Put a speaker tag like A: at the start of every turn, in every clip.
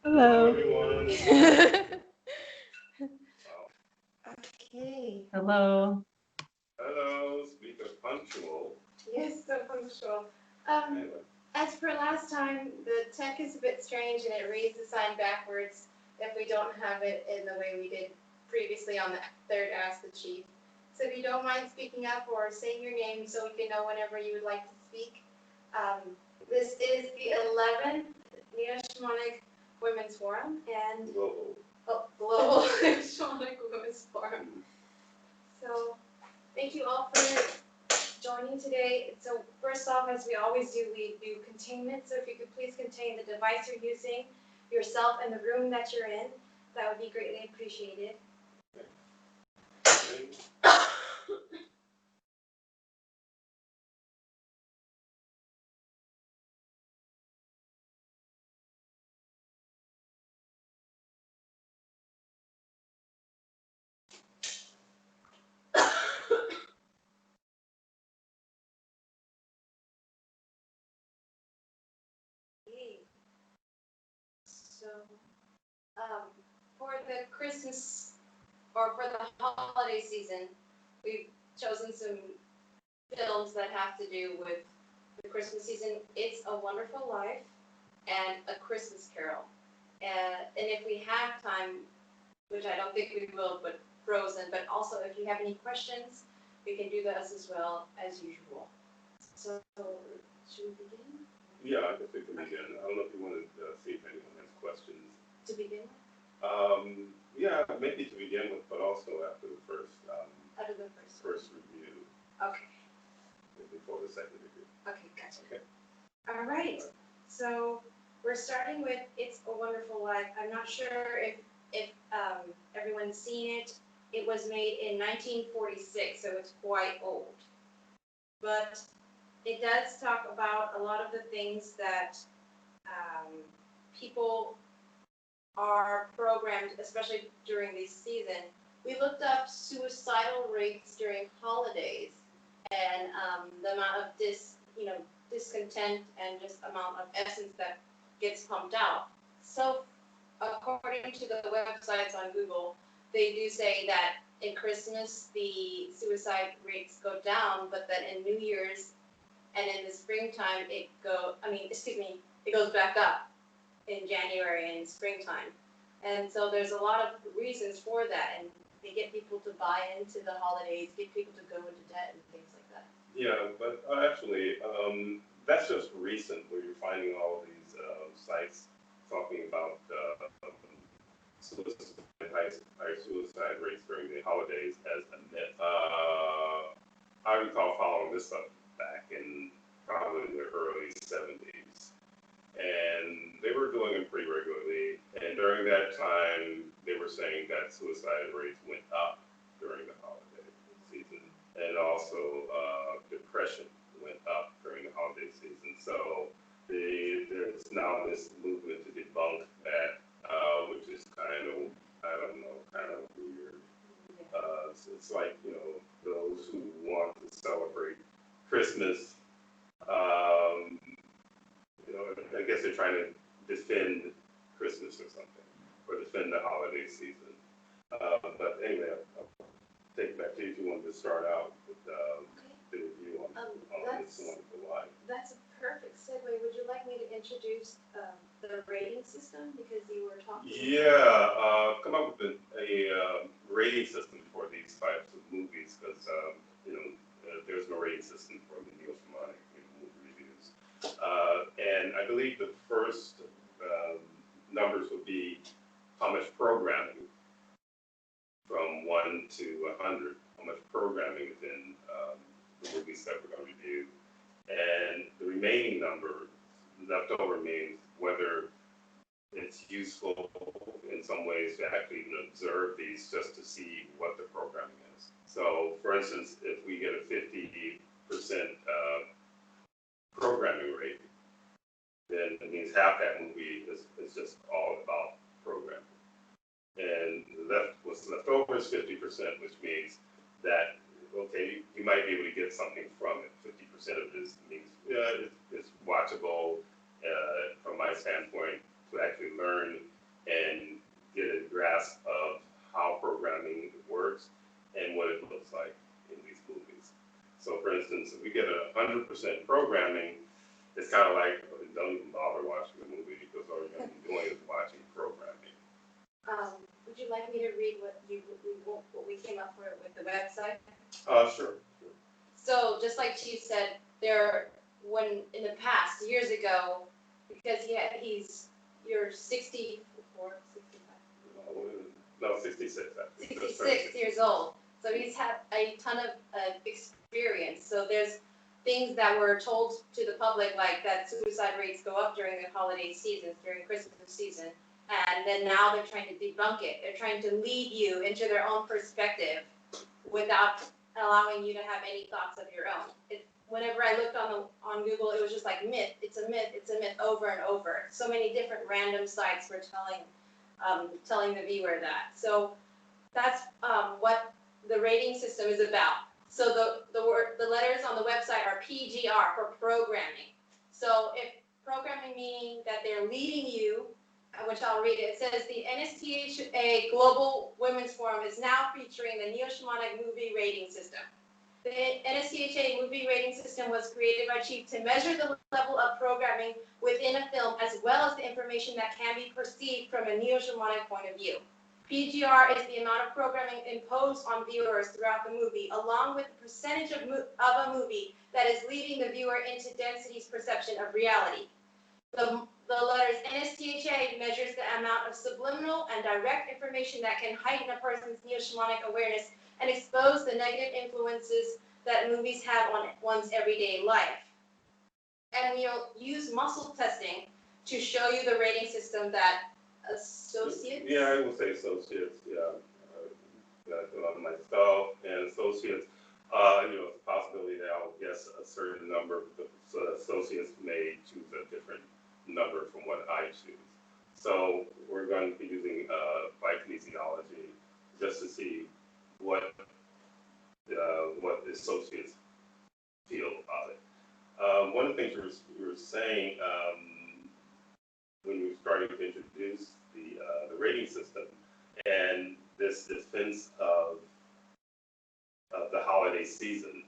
A: Hello.
B: Everyone.
A: Okay.
C: Hello.
B: Hello, speak of punctual.
A: Yes, so punctual.
B: Anyway,
A: As per last time, the tech is a bit strange and it reads the sign backwards if we don't have it in the way we did previously on the third Ask the Chief. So if you don't mind speaking up or saying your name so we can know whenever you would like to speak. Um, this is the 11th Shamanic Women's Forum and
B: global.
A: Global Shamanic Women's Forum. So thank you all for joining today. So first off, as we always do, we do containment. So if you could please contain the device you're using, yourself, and the room that you're in, that would be greatly appreciated. Okay. So um, for the Christmas or for the holiday season, we've chosen some films that have to do with the Christmas season. It's a Wonderful Life and A Christmas Carol. And if we have time, which I don't think we will, but Frozen. But also, if you have any questions, we can do those as well as usual. So, should we begin?
B: Yeah, I guess we can begin. I don't know if you want to see if anyone has questions.
A: To begin?
B: Yeah, maybe to begin with, but also after the first
A: Out of the first.
B: first review,
A: Okay.
B: before the second review.
A: Okay, gotcha.
B: Okay.
A: All right. So we're starting with It's a Wonderful Life. I'm not sure if everyone's seen it. It was made in 1946, so it's quite old. But it does talk about a lot of the things that people are programmed, especially during this season. We looked up suicidal rates during holidays and the amount of discontent and just amount of essence that gets pumped out. So according to the websites on Google, they do say that in Christmas the suicide rates go down, but that in New Year's and in the springtime it goes back up in January and springtime. And so there's a lot of reasons for that, and they get people to buy into the holidays, get people to go into debt and things like that.
B: Yeah, but actually, that's just recent where you're finding all these sites talking about suicide, high suicide rates during the holidays as a myth. I recall following this up back in probably the early 70s, and they were doing it pretty regularly. And during that time, they were saying that suicide rates went up during the holiday season, and also depression went up during the holiday season. So there's now this movement to debunk that, which is kind of, I don't know, kind of weird. It's like, those who want to celebrate Christmas, um, I guess they're trying to defend Christmas or something, or defend the holiday season. But anyway, I'll take it back to you if you wanted to start out with the review on It's a Wonderful Life.
A: That's a perfect segue. Would you like me to introduce the rating system because you were talking?
B: Yeah, come up with a rating system for these types of movies because there's no rating system for the Neil Shamanic movie reviews. And I believe the first numbers would be how much programming from 1 to 100, how much programming is in the movies that we're going to review. And the remaining number left over means whether it's useful in some ways to actually even observe these just to see what the programming is. So, for instance, if we get a 50% programming rate, then it means half that movie is just all about programming. And what's left over is 50%, which means that, okay, you might be able to get something from it. 50% of this means it's watchable from my standpoint to actually learn get 100% programming, it's kind of like, don't even bother watching the movie because all you're going to be doing is watching programming.
A: Would you like me to read what we came up with the website?
B: Sure.
A: So just like Chief said, when in the past, years ago, because you're 64, 65.
B: No, 66.
A: 66 years old. So he's had a ton of experience. So there's things that were told to the public, like that suicide rates go up during the holiday seasons, during Christmas season. And then now they're trying to debunk it. They're trying to lead you into their own perspective without allowing you to have any thoughts of your own. Whenever I looked on Google, it was just like myth. It's a myth. It's a myth over and over. So many different random sites were telling the viewer that. So that's what the rating system is about. So the letters on the website are PGR for programming. So if programming meaning that they're leading you, which I'll read it. It says the NSTHA Global Women's Forum is now featuring the Neo-Shamanic movie rating system. The NSTHA movie rating system was created by Chief to measure the level of programming within a film as well as the information that can be perceived from a neo-shamanic point of view. PGR is the amount of programming imposed on viewers throughout the movie, along with the percentage of a movie that is leading the viewer into density's perception of reality. The letters NSTHA measures the amount of subliminal and direct information that can heighten a person's neo-shamanic awareness and expose the negative influences that movies have on one's everyday life. And we'll use muscle testing to show you the rating system that associates?
B: Yeah, I would say associates, yeah. Myself and associates, it's a possibility that I'll guess a certain number, but associates may choose a different number from what I choose. So we're going to be using kinesiology just to see what associates feel about it. One of the things you were saying when you were starting to introduce the rating system and this defense of the holiday season.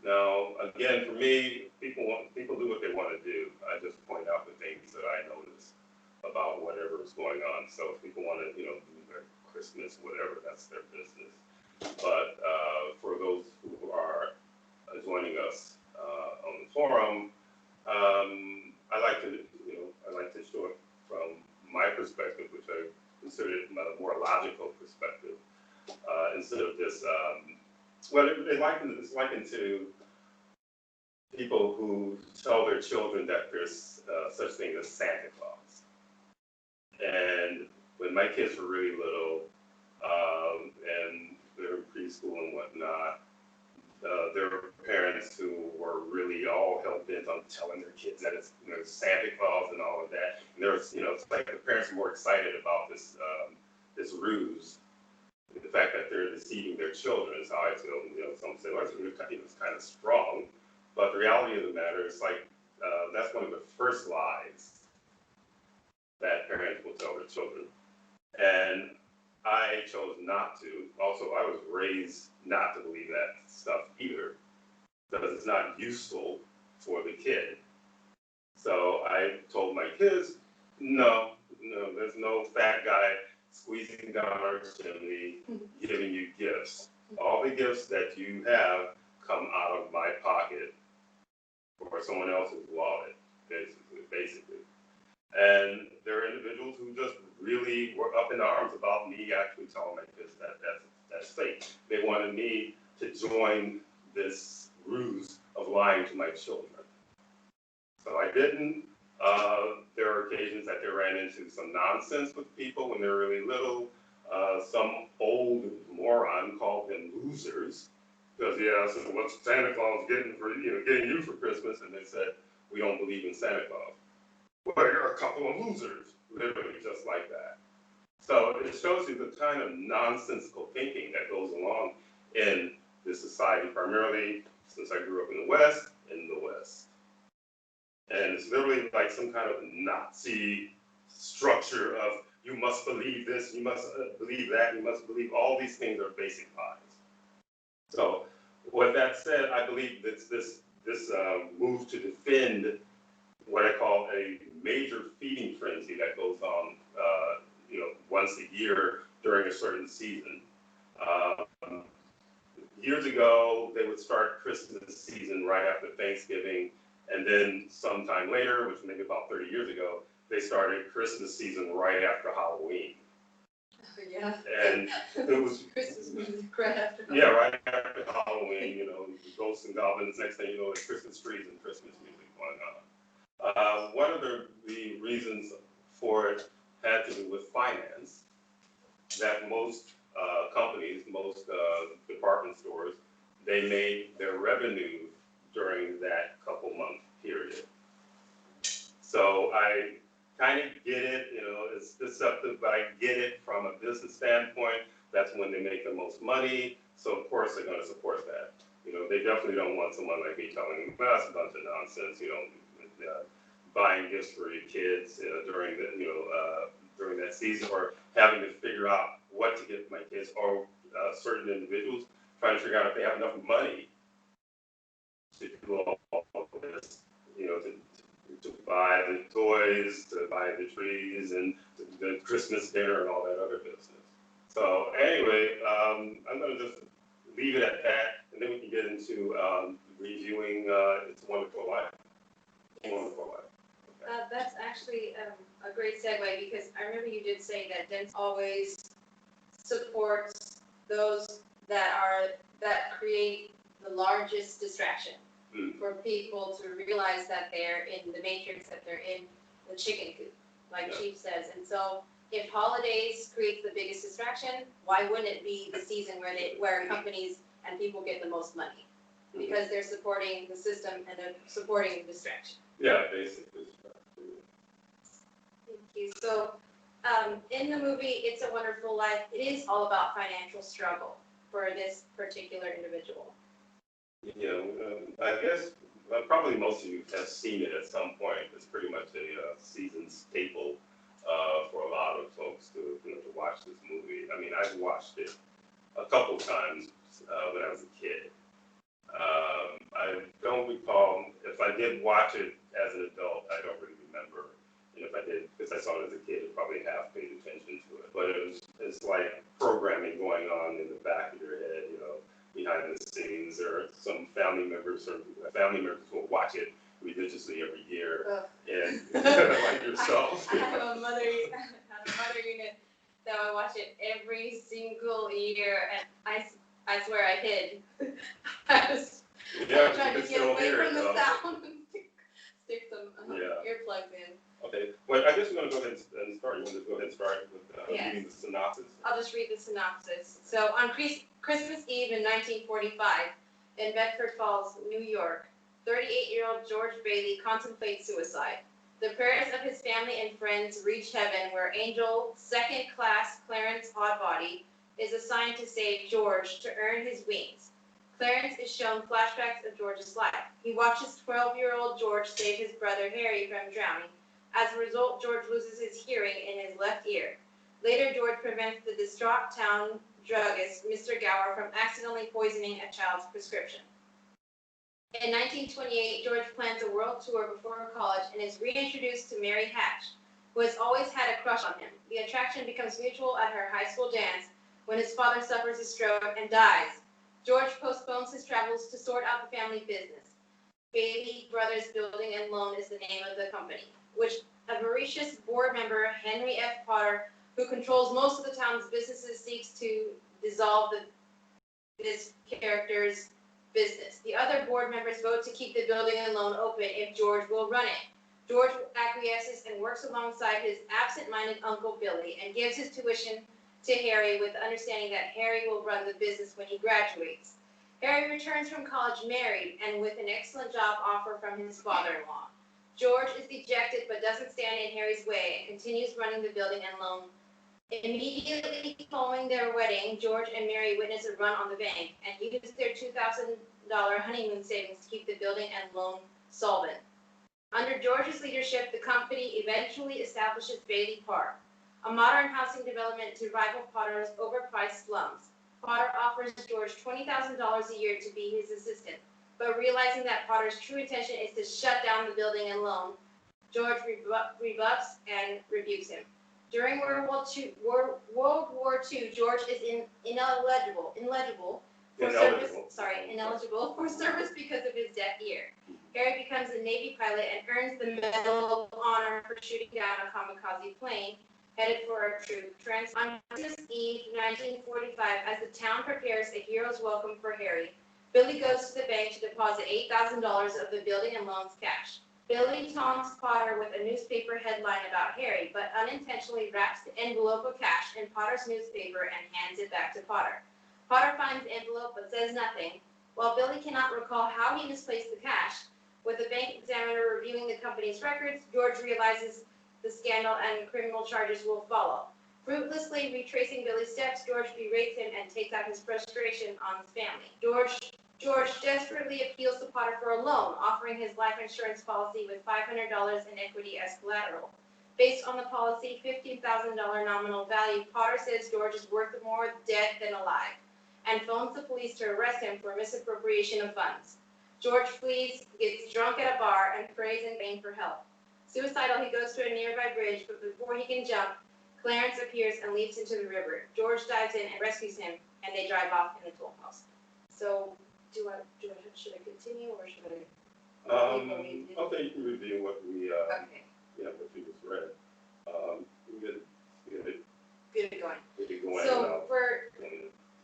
B: Now, again, for me, people do what they want to do. I just point out the things that I notice about whatever is going on. So if people want to, do their Christmas, whatever, that's their business. But for those who are joining us on the forum, I like to show it from my perspective, which I consider it a more logical perspective, instead of this. It's likened to people who tell their children that there's such thing as Santa Claus. And when my kids were really little, and they were in preschool and whatnot, there were parents who were really all hell-bent on telling their kids that it's Santa Claus and all of that. And there's it's like the parents are more excited about this ruse, the fact that they're deceiving their children is how I feel. Some say, well, it's kind of strong, but the reality of the matter is like that's one of the first lies that parents will tell their children, and I chose not to. Also, I was raised not to believe that stuff either, because it's not useful for the kid. So I told my kids, no, there's no fat guy squeezing down our chimney, giving you gifts. All the gifts that you have come out of my pocket or someone else's wallet, basically. And there are individuals who just really were up in arms about me actually telling my kids that that's fake. They wanted me to join this ruse of lying to my children. So I didn't. There are occasions that they ran into some nonsense with people when they were really little. Some old moron called them losers because so what's Santa Claus getting you for Christmas? And they said, we don't believe in Santa Claus. Well, you're a couple of losers, literally just like that. So it shows you the kind of nonsensical thinking that goes along in this society, primarily since I grew up in the West. And it's literally like some kind of Nazi structure of you must believe this, you must believe that, you must believe all these things are basic lies. So With that said, I believe that this move to defend what I call a major feeding frenzy that goes on, once a year during a certain season. Um, Years ago, they would start Christmas season right after Thanksgiving, and then sometime later, which maybe about 30 years ago, they started Christmas season right after Halloween.
A: Yeah.
B: And it was
A: Christmas music right after.
B: yeah, right after Halloween, ghosts and goblins. Next thing you know, it's Christmas trees and Christmas music going on. One of the reasons for it had to do with finance, that most companies, most department stores, they made their revenue during that couple month period. So I kind of get it, it's deceptive, but I get it from a business standpoint. That's when they make the most money. So of course they're going to support that. They definitely don't want someone like me telling them, well, that's a bunch of nonsense, buying gifts for your kids during during that season, or having to figure out what to get my kids, or certain individuals trying to figure out if they have enough money to do all of this, to buy the toys, to buy the trees, and the Christmas dinner and all that other business. So anyway, I'm going to just leave it at that, and then we can get into reviewing It's a Wonderful Life. It's a Wonderful Life. Okay.
A: That's actually a great segue, because I remember you did say that Dent always supports those that create the largest distraction for people to realize that they're in the matrix, that they're in the chicken coop, like Chief says. And so if holidays creates the biggest distraction, why wouldn't it be the season where companies and people get the most money? Because they're supporting the system and they're supporting the distraction.
B: Yeah, basically.
A: Thank you. So in the movie It's a Wonderful Life, it is all about financial struggle for this particular individual.
B: I guess probably most of you have seen it at some point. It's pretty much a season staple for a lot of folks to watch this movie. I mean, I've watched it a couple times when I was a kid. I don't recall if I did watch it as an adult. I don't really remember. And if I did, because I saw it as a kid, I probably half paid attention to it. But it's like programming going on in the back of your head, behind the scenes. There are some family members who will watch it religiously every year. And like yourself.
A: I have a mother unit that I watch it every single year, and I swear I hid. I was trying to get away from the sound and stick some earplugs in.
B: Okay, well, I guess we're going to go ahead and start. You want to go ahead and start with reading the synopsis?
A: I'll just read the synopsis. So, on Christmas Eve in 1945, in Bedford Falls, New York, 38-year-old George Bailey contemplates suicide. The prayers of his family and friends reach heaven, where Angel, second-class Clarence Oddbody, is assigned to save George to earn his wings. Clarence is shown flashbacks of George's life. He watches 12-year-old George save his brother Harry from drowning. As a result, George loses his hearing in his left ear. Later, George prevents the distraught town druggist, Mr. Gower, from accidentally poisoning a child's prescription. In 1928, George plans a world tour before college and is reintroduced to Mary Hatch, who has always had a crush on him. The attraction becomes mutual at her high school dance when his father suffers a stroke and dies. George postpones his travels to sort out the family business. Bailey Brothers Building and Loan is the name of the company, which avaricious board member Henry F. Potter, who controls most of the town's businesses, seeks to dissolve this character's business. The other board members vote to keep the building and loan open if George will run it. George acquiesces and works alongside his absent-minded uncle Billy and gives his tuition to Harry with the understanding that Harry will run the business when he graduates. Harry returns from college married and with an excellent job offer from his father-in-law. George is dejected but doesn't stand in Harry's way and continues running the building and loan. Immediately following their wedding, George and Mary witness a run on the bank and use their $2,000 honeymoon savings to keep the building and loan solvent. Under George's leadership, the company eventually establishes Bailey Park, a modern housing development to rival Potter's overpriced slums. Potter offers George $20,000 a year to be his assistant, but realizing that Potter's true intention is to shut down the building and loan, George rebuffs and rebukes him. During World War II, George is ineligible for service because of his deaf ear. Harry becomes a Navy pilot and earns the Medal of Honor for shooting down a kamikaze plane headed for a troop. On Christmas Eve, 1945, as the town prepares a hero's welcome for Harry, Billy goes to the bank to deposit $8,000 of the building and loans cash. Billy taunts Potter with a newspaper headline about Harry, but unintentionally wraps the envelope of cash in Potter's newspaper and hands it back to Potter. Potter finds the envelope but says nothing. While Billy cannot recall how he misplaced the cash, with the bank examiner reviewing the company's records, George realizes the scandal and criminal charges will follow. Fruitlessly retracing Billy's steps, George berates him and takes out his frustration on his family. George desperately appeals to Potter for a loan, offering his life insurance policy with $500 in equity as collateral. Based on the policy, $15,000 nominal value, Potter says George is worth more dead than alive, and phones the police to arrest him for misappropriation of funds. George flees, gets drunk at a bar, and prays in vain for help. Suicidal, he goes to a nearby bridge, but before he can jump, Clarence appears and leaps into the river. George dives in and rescues him, and they drive off in the toll house. So, should I continue or should I?
B: Okay, you can review what we,
A: Okay.
B: what you just read.
A: Good going.
B: Get it going.
A: So,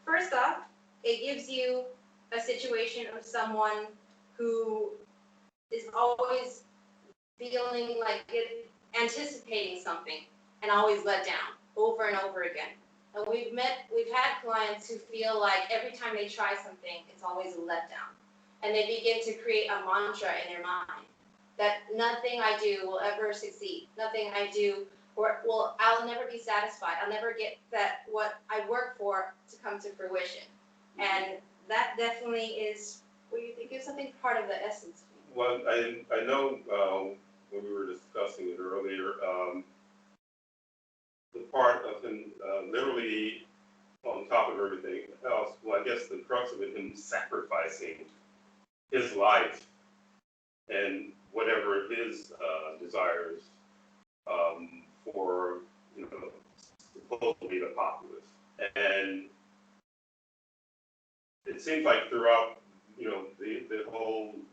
A: first off, it gives you a situation of someone who is always feeling like anticipating something and always let down over and over again. And we've had clients who feel like every time they try something, it's always a letdown. And they begin to create a mantra in their mind that nothing I do will ever succeed. Nothing I do, I'll never be satisfied. I'll never get that what I work for to come to fruition. And that definitely is what you think is something part of the essence.
B: Well, I know when we were discussing it earlier, the part of him literally on top of everything else, well, I guess the crux of it, him sacrificing his life and whatever his desires for, supposed to be the populace. And it seems like throughout,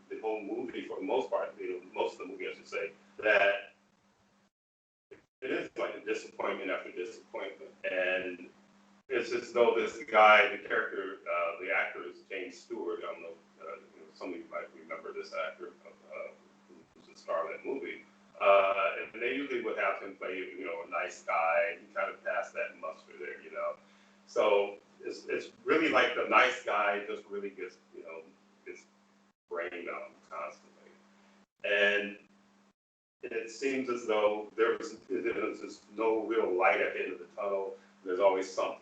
B: the whole movie, for the most part, most of the movie, I should say, that it is like a disappointment after disappointment. And it's as though this guy, the character, the actor is James Stewart. I don't know, some of you might remember this actor who's the star of that movie. And they usually would have him play, a nice guy. He kind of passed that muster there, So it's really like the nice guy just really gets, gets rained on constantly. And it seems as though there's just no real light at the end of the tunnel. There's always something,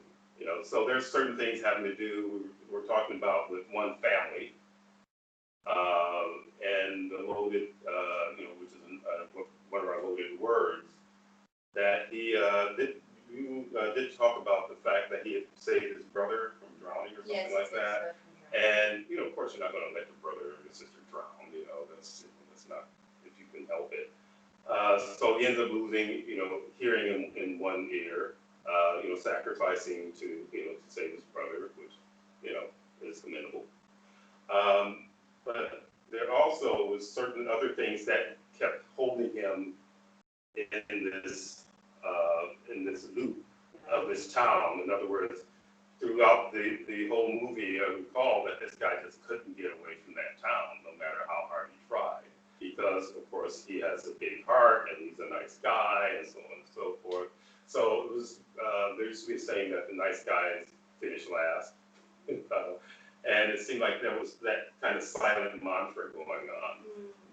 B: So there's certain things having to do, we're talking about with one family, and the loaded, which is one of our loaded words, that he did talk about the fact that he had saved his brother from drowning or something like that. And, of course, you're not going to let your brother or your sister drown, that's not, if you can help it. So he ends up losing, hearing in one ear, sacrificing to save his brother, which, is commendable. But there also was certain other things that kept holding him in this loop of this town. In other words, throughout the whole movie, I recall that this guy just couldn't get away from that town, no matter how hard he tried. Because, of course, he has a big heart, and he's a nice guy, and so on and so forth. So it was, there used to be a saying that the nice guys finish last. And it seemed like there was that kind of silent mantra going on.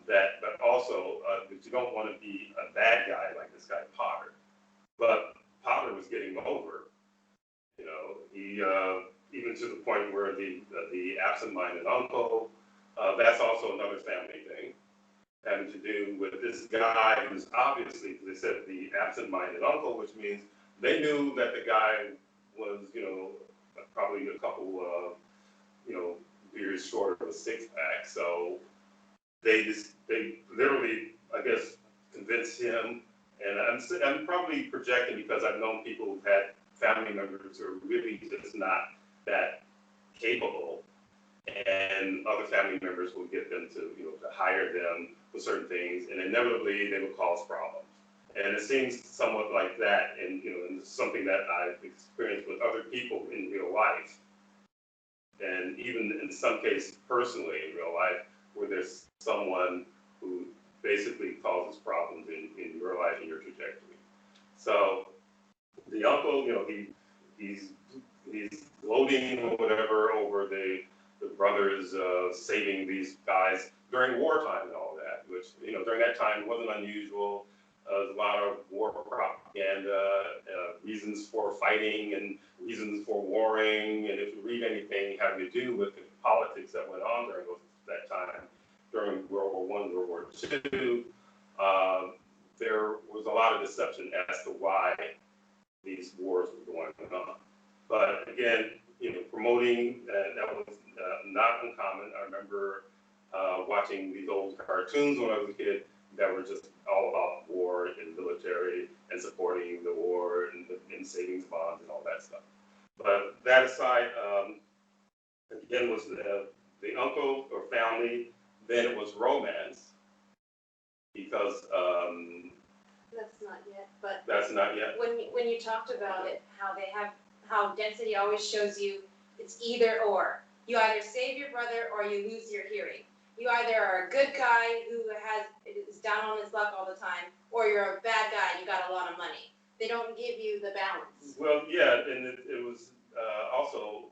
B: But also, that you don't want to be a bad guy like this guy Potter. But Potter was getting over. He even to the point where the absent-minded uncle, that's also another family thing, having to do with this guy who's obviously, they said, the absent-minded uncle, which means they knew that the guy was, probably a couple of, beers short of a six-pack. So they literally, I guess, convinced him. And I'm probably projecting because I've known people who've had family members who are really just not that capable, and other family members will get them to hire them for certain things, and inevitably they will cause problems. And it seems somewhat like that, and and it's something that I've experienced with other people in real life, and even in some cases personally in real life, where there's someone who basically causes problems in your life and your trajectory. So the uncle, he's gloating or whatever over the brothers saving these guys during wartime and all that, which during that time wasn't unusual. There's a lot of war propaganda, reasons for fighting and reasons for warring, and if you read anything having to do with the politics that went on during that time, during World War I, World War II, there was a lot of deception as to why these wars were going on. But again, promoting that was not uncommon. I remember watching these old cartoons when I was a kid that were just all about war and military and supporting the war and savings bonds and all that stuff. But that aside, again, was the uncle or family. Then it was romance, because
A: That's not yet, but
B: that's not yet.
A: when you talked about it, how density always shows you it's either or. You either save your brother or you lose your hearing. You either are a good guy who is down on his luck all the time, or you're a bad guy and you got a lot of money. They don't give you the balance.
B: Well, yeah, and it was also,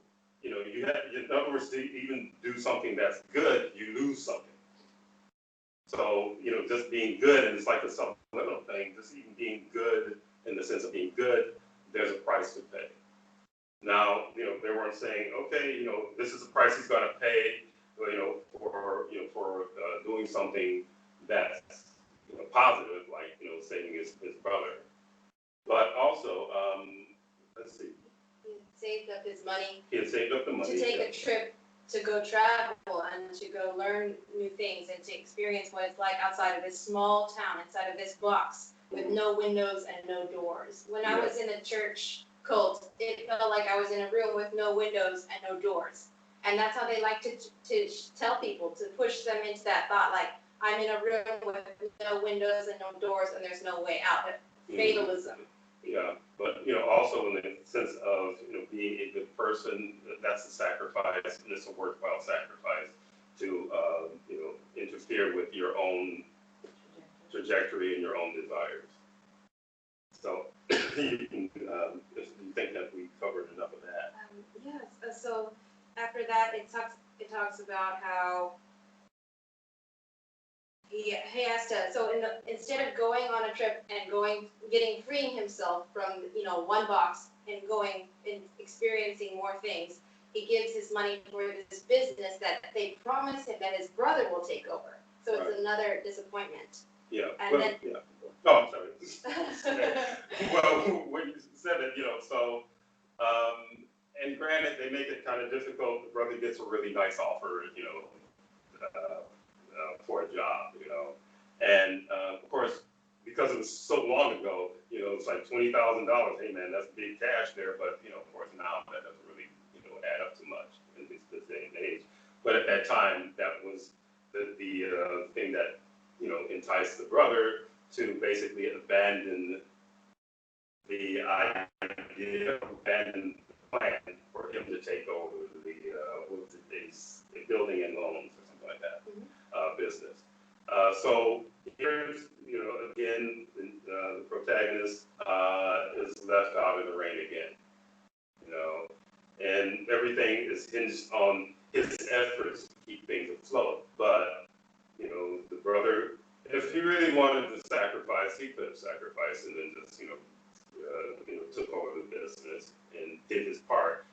B: you had, in other words, to even do something that's good, you lose something. So, just being good, and it's like a subliminal thing, just even being good in the sense of being good, there's a price to pay. Now, they weren't saying, okay, this is the price he's going to pay, for doing something that's, positive, like, saving his brother. But also, let's see.
A: He saved up his money.
B: He had saved up the money
A: To take a trip to go travel and to go learn new things and to experience what it's like outside of this small town, inside of this box with no windows and no doors. When I was in a church cult, it felt like I was in a room with no windows and no doors. And that's how they like to tell people, to push them into that thought, like, I'm in a room with no windows and no doors and there's no way out. Fatalism.
B: Yeah, but also in the sense of being a good person, that's a sacrifice, and it's a worthwhile sacrifice to interfere with your own trajectory and your own desires. So you think that we covered enough of that?
A: Yes. So after that, it talks about how he has to. So instead of going on a trip and freeing himself from one box and going and experiencing more things, he gives his money for this business that they promise him that his brother will take over. So it's another disappointment.
B: Yeah.
A: And then.
B: Yeah. Oh, I'm sorry. Well, when you said it, so, and granted, they make it kind of difficult. The brother gets a really nice offer, for a job, and of course, because it was so long ago, it's like $20,000. Hey man, that's big cash there, but of course now that doesn't really, add up too much in this day and age. But at that time, that was the thing that enticed the brother to basically abandon the idea, abandon the plan for him to take over the building and loans or something like that. Business. So here's, again, the protagonist is left out in the rain again, and everything is hinged on his efforts to keep things afloat. But, the brother, if he really wanted to sacrifice, he could have sacrificed and then just, took over the business and did his part,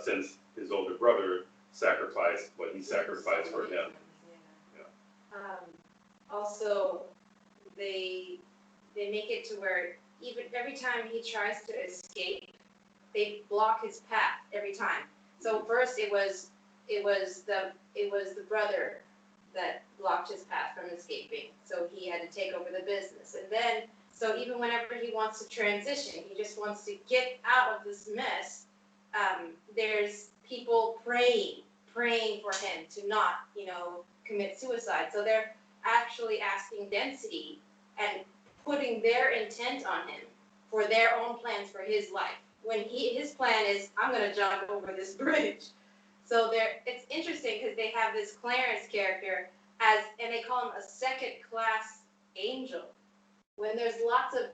B: since his older brother sacrificed what he sacrificed for him.
A: Also, they make it to where even every time he tries to escape they block his path every time. So first it was the brother that blocked his path from escaping. So he had to take over the business. And then, so even whenever he wants to transition, he just wants to get out of this mess, there's people praying for him to not, commit suicide. So they're actually asking density and putting their intent on him for their own plans for his life. When his plan is, I'm gonna jump over this bridge. So it's interesting because they have this Clarence character and they call him a second class angel. When there's lots of,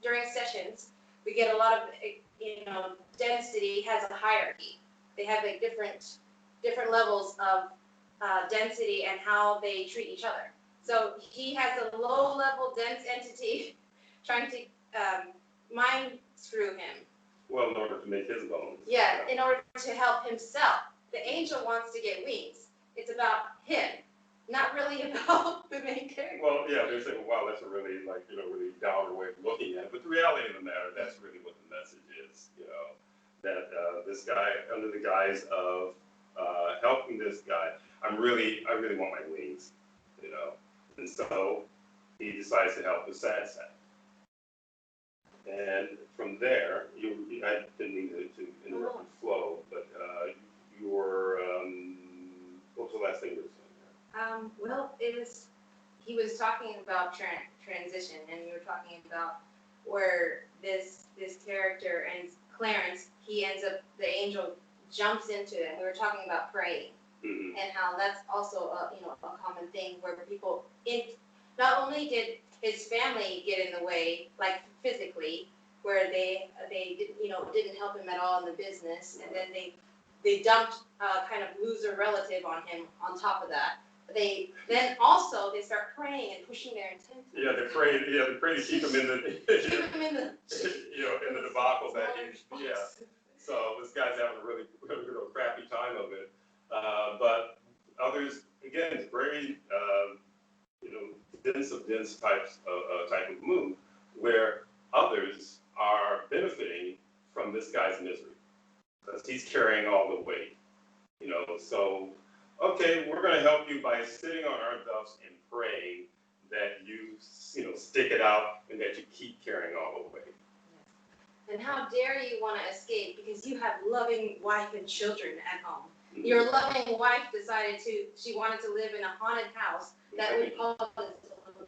A: during sessions, we get a lot of, density has a hierarchy. They have like different levels of density and how they treat each other. So he has a low level dense entity trying to mind screw him.
B: Well, in order to make his bones.
A: Yeah, in order to help himself. The angel wants to get wings. It's about him, not really about the main character.
B: Well, yeah, they're saying, wow, that's a really, really downer way of looking at it. But the reality of the matter, that's really what the message is, that this guy, under the guise of helping this guy, I really want my wings, And so he decides to help the sad sack. And from there, I didn't mean to interrupt your flow, but what was the last thing you were saying there?
A: Well, he was talking about transition, and we were talking about where this character and Clarence, he ends up, the angel jumps into it. We were talking about praying, and how that's also a common thing where people, not only did his family get in the way, like physically, where they didn't help him at all in the business, and then they dumped a kind of loser relative on him on top of that. They start praying and pushing their intent.
B: Yeah, they pray to keep him in the in the debacle that he, yeah. So this guy's having a really crappy time of it. But others, again, it's very dense type of move where others are benefiting from this guy's misery because he's carrying all the weight. So okay, we're going to help you by sitting on our duffs and praying that you stick it out and that you keep carrying all the weight.
A: And how dare you want to escape because you have loving wife and children at home. Your loving wife she wanted to live in a haunted house that we call a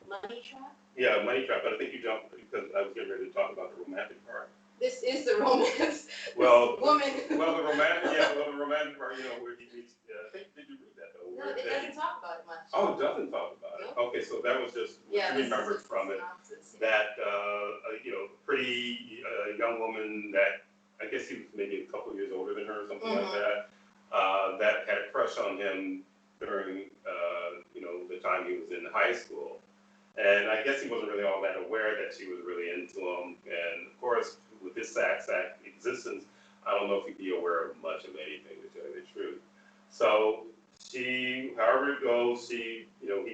A: money trap.
B: Yeah, money trap, but I think you jumped because I was getting ready to talk about the romantic part.
A: This is the romance.
B: Well,
A: woman.
B: Well, the romantic part, where he meets, I think, did you read that though?
A: No, it doesn't talk about it much.
B: Oh, it doesn't talk about it. Okay, so that was just what you remembered from it. That, pretty young woman that, I guess he was maybe a couple of years older than her or something like that, that had a crush on him during, the time he was in high school. And I guess he wasn't really all that aware that she was really into him. And of course, with his sack existence, I don't know if he'd be aware of much of anything, to tell you the truth. So she, however it goes, he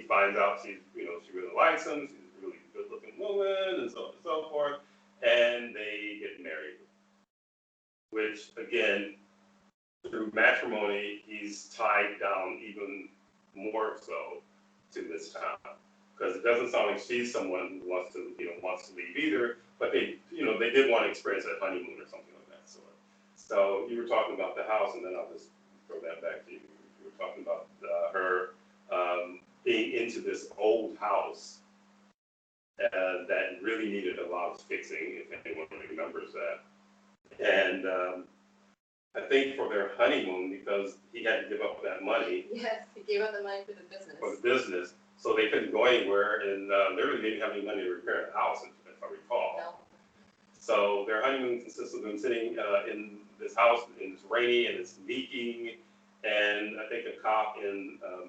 B: finds out she really likes him. She's a really good-looking woman, and so on and so forth. And they get married, which again, through matrimony, he's tied down even more so to this town. Because it doesn't sound like she's someone who wants to leave either, but they did want to experience a honeymoon or something like that sort. So you were talking about the house, and then I'll just throw that back to you. You were talking about her being into this old house that really needed a lot of fixing, if anyone remembers that. And I think for their honeymoon, because he had to give up that money.
A: Yes, he gave up the money for the business.
B: For the business. So they couldn't go anywhere, and they really didn't have any money to repair the house, if I recall.
A: No.
B: So their honeymoon consists of them sitting in this house, and it's rainy, and it's leaking, and I think a cop and a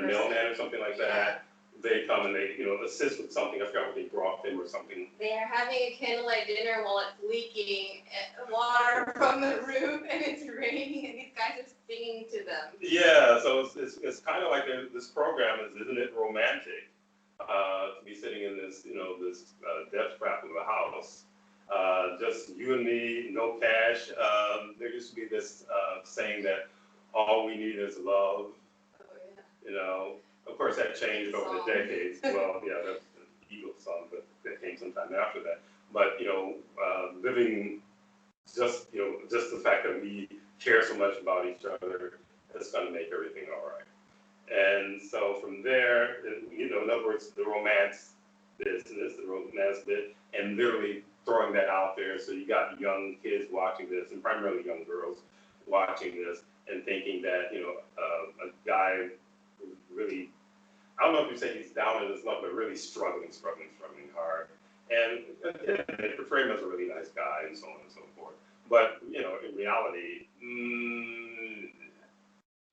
B: mailman or something like that, they come and they assist with something. I forgot what they brought them or something.
A: They are having a candlelight dinner while it's leaking water from the roof, and it's raining, and these guys are singing to them.
B: Yeah, so it's kind of like this program isn't it romantic to be sitting in this death trap of a house. Just you and me, no cash. There used to be this saying that all we need is love.
A: Oh, yeah.
B: You know, of course that changed over the decades. Well, yeah, that's the Eagles song, but that came sometime after that. But living just just the fact that we care so much about each other is going to make everything all right. And so from there, in other words, the romance business, the romance bit, and literally throwing that out there. So you got young kids watching this, and primarily young girls watching this, and thinking that a guy who's really, I don't know if you say he's down in his luck, but really struggling hard. And again, they portray him as a really nice guy and so on and so forth. But in reality,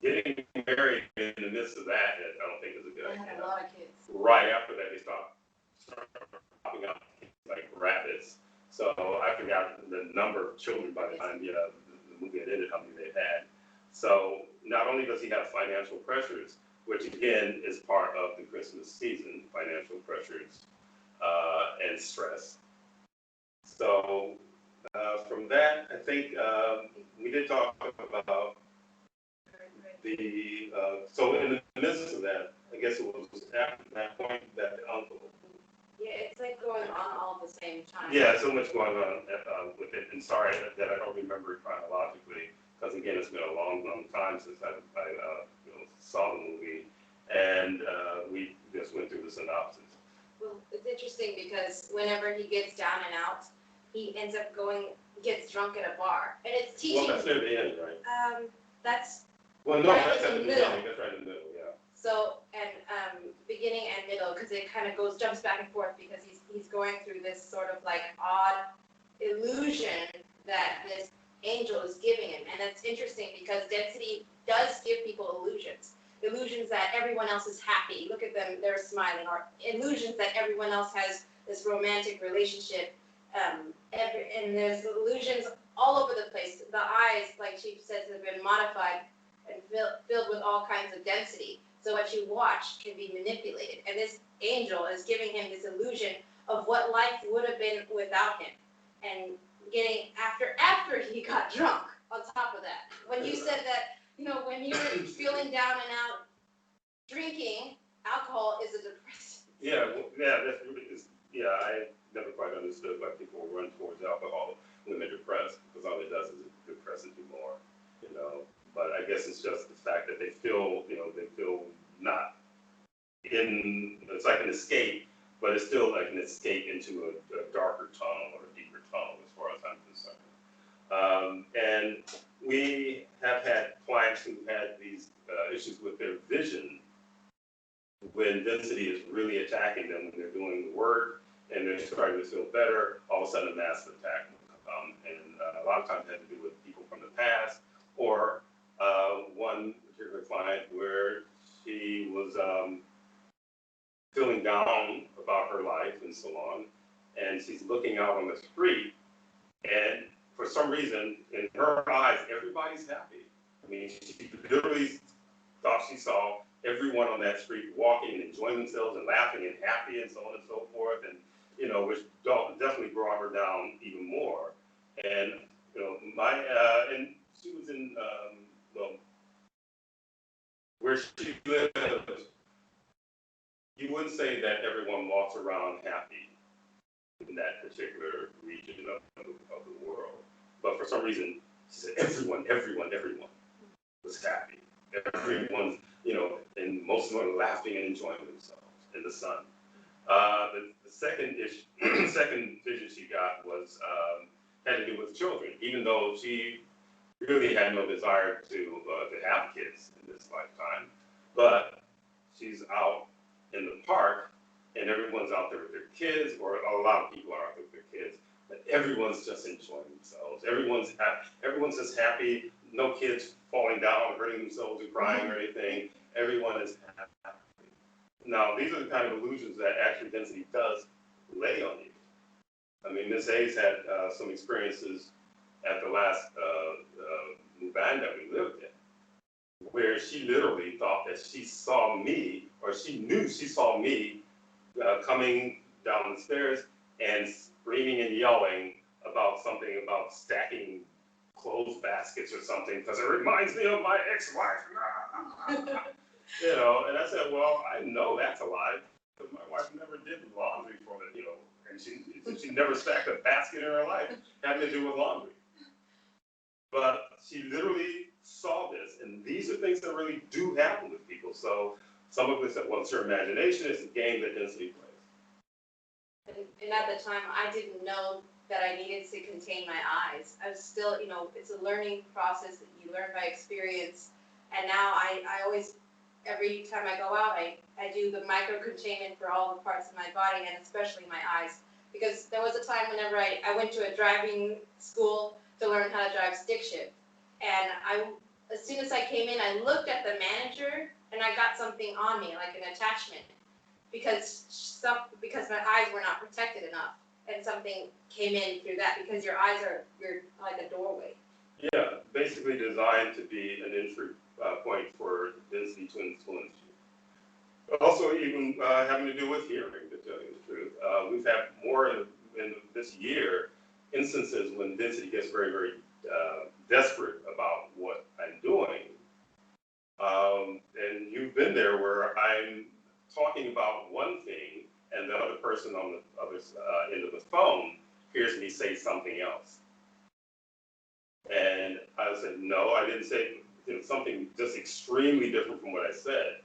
B: getting married in the midst of that, I don't think is a good idea.
A: I had a lot of kids.
B: Right after that, they start popping up like rabbits. So I forgot the number of children by the time the movie had ended, how many they had. So not only does he have financial pressures, which again is part of the Christmas season, financial pressures and stress. So from that, I think we did talk about so in the midst of that, I guess it was after that point that the uncle.
A: Yeah, it's like going on all at the same time.
B: Yeah, so much going on with it, and sorry that I don't remember it chronologically, because again, it's been a long, long time since I saw the movie, and we just went through the synopsis.
A: Well, it's interesting because whenever he gets down and out, he ends up gets drunk at a bar, and it's teaching.
B: Well, that's near the end, right?
A: That's.
B: Well, no,
A: right
B: that's at the
A: in the middle.
B: beginning. That's right in the middle, yeah.
A: So, and beginning and middle, because it kind of jumps back and forth because he's going through this sort of like odd illusion that this angel is giving him. And that's interesting because density does give people illusions that everyone else is happy. Look at them, they're smiling, or illusions that everyone else has this romantic relationship. And there's illusions all over the place. The eyes, like she says, have been modified and filled with all kinds of density. So what you watch can be manipulated. And this angel is giving him this illusion of what life would have been without him. And getting after he got drunk on top of that. When you said that, when you're feeling down and out, drinking alcohol is a depressant.
B: I never quite understood why people run towards alcohol when they're depressed, because all it does is depress you more, But I guess it's just the fact that they feel not in, it's like an escape, but it's still like an escape into a darker tunnel or a deeper tunnel as far as I'm concerned. And we have had clients who had these issues with their vision when density is really attacking them when they're doing the work and they're starting to feel better. All of a sudden, a massive attack will come, and a lot of times it had to do with people from the past, or one particular client where she was feeling down about her life and so on, and she's looking out on the street, and for some reason, in her eyes, everybody's happy. I mean, she literally thought she saw everyone on that street walking and enjoying themselves and laughing and happy and so on and so forth, and which definitely brought her down even more. And and she was in where she lives. You wouldn't say that everyone walks around happy in that particular region of the world, but for some reason, she said everyone was happy. Everyone's, and most of them are laughing and enjoying themselves in the sun. The second vision she got was had to do with children, even though she really had no desire to have kids in this lifetime. But she's out in the park, and everyone's out there with their kids, or a lot of people are out there with their kids. But everyone's just enjoying themselves. Everyone's happy. Everyone's just happy. No kids falling down, hurting themselves, or crying or anything. Everyone is happy. Now, these are the kind of illusions that actually density does lay on you. I mean, Ms. Hayes had some experiences at the last band that we lived in, where she literally thought that she saw me, or she knew she saw me coming down the stairs, and screaming and yelling about something about stacking clothes baskets or something because it reminds me of my ex-wife. You know, and I said, well, I know that's a lie because my wife never did laundry for me, you know, and she never stacked a basket in her life having to do with laundry. But she literally saw this, and these are things that really do happen with people. So some of this, well, it's her imagination, it's a game that density plays.
A: And at the time, I didn't know that I needed to contain my eyes. I was still, you know, it's a learning process that you learn by experience. And now I always, every time I go out, I do the micro containment for all the parts of my body and especially my eyes. Because there was a time whenever I went to a driving school to learn how to drive stick shift. And as soon as I came in, I looked at the manager and I got something on me, like an attachment. Because my eyes were not protected enough, and something came in through that because you're like a doorway.
B: Yeah, basically designed to be an entry point for density to influence you. Also, even having to do with hearing, to tell you the truth. We've had more in this year instances when density gets very, very desperate about what I'm doing. And you've been there where I'm talking about one thing and the other person on the other end of the phone hears me say something else. And I said, no, I didn't say, you know, something just extremely different from what I said.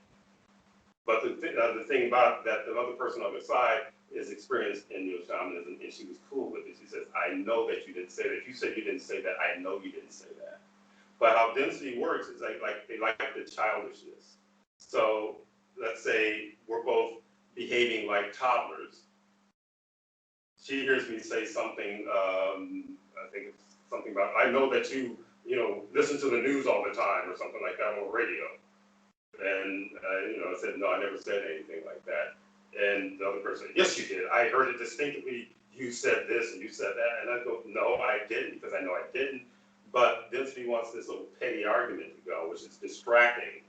B: But the thing about that, the other person on the side is experienced in neo-shamanism, and she was cool with it. She says, I know that you didn't say that. If you said you didn't say that, I know you didn't say that. But how density works is they like the childishness. So let's say we're both behaving like toddlers. She hears me say something, I think it's something about, I know that you know, listen to the news all the time or something like that on radio. And, you know, I said, no, I never said anything like that. And the other person, yes, you did. I heard it distinctly. You said this and you said that. And I go, no, I didn't, because I know I didn't. But density wants this little petty argument to go, which is distracting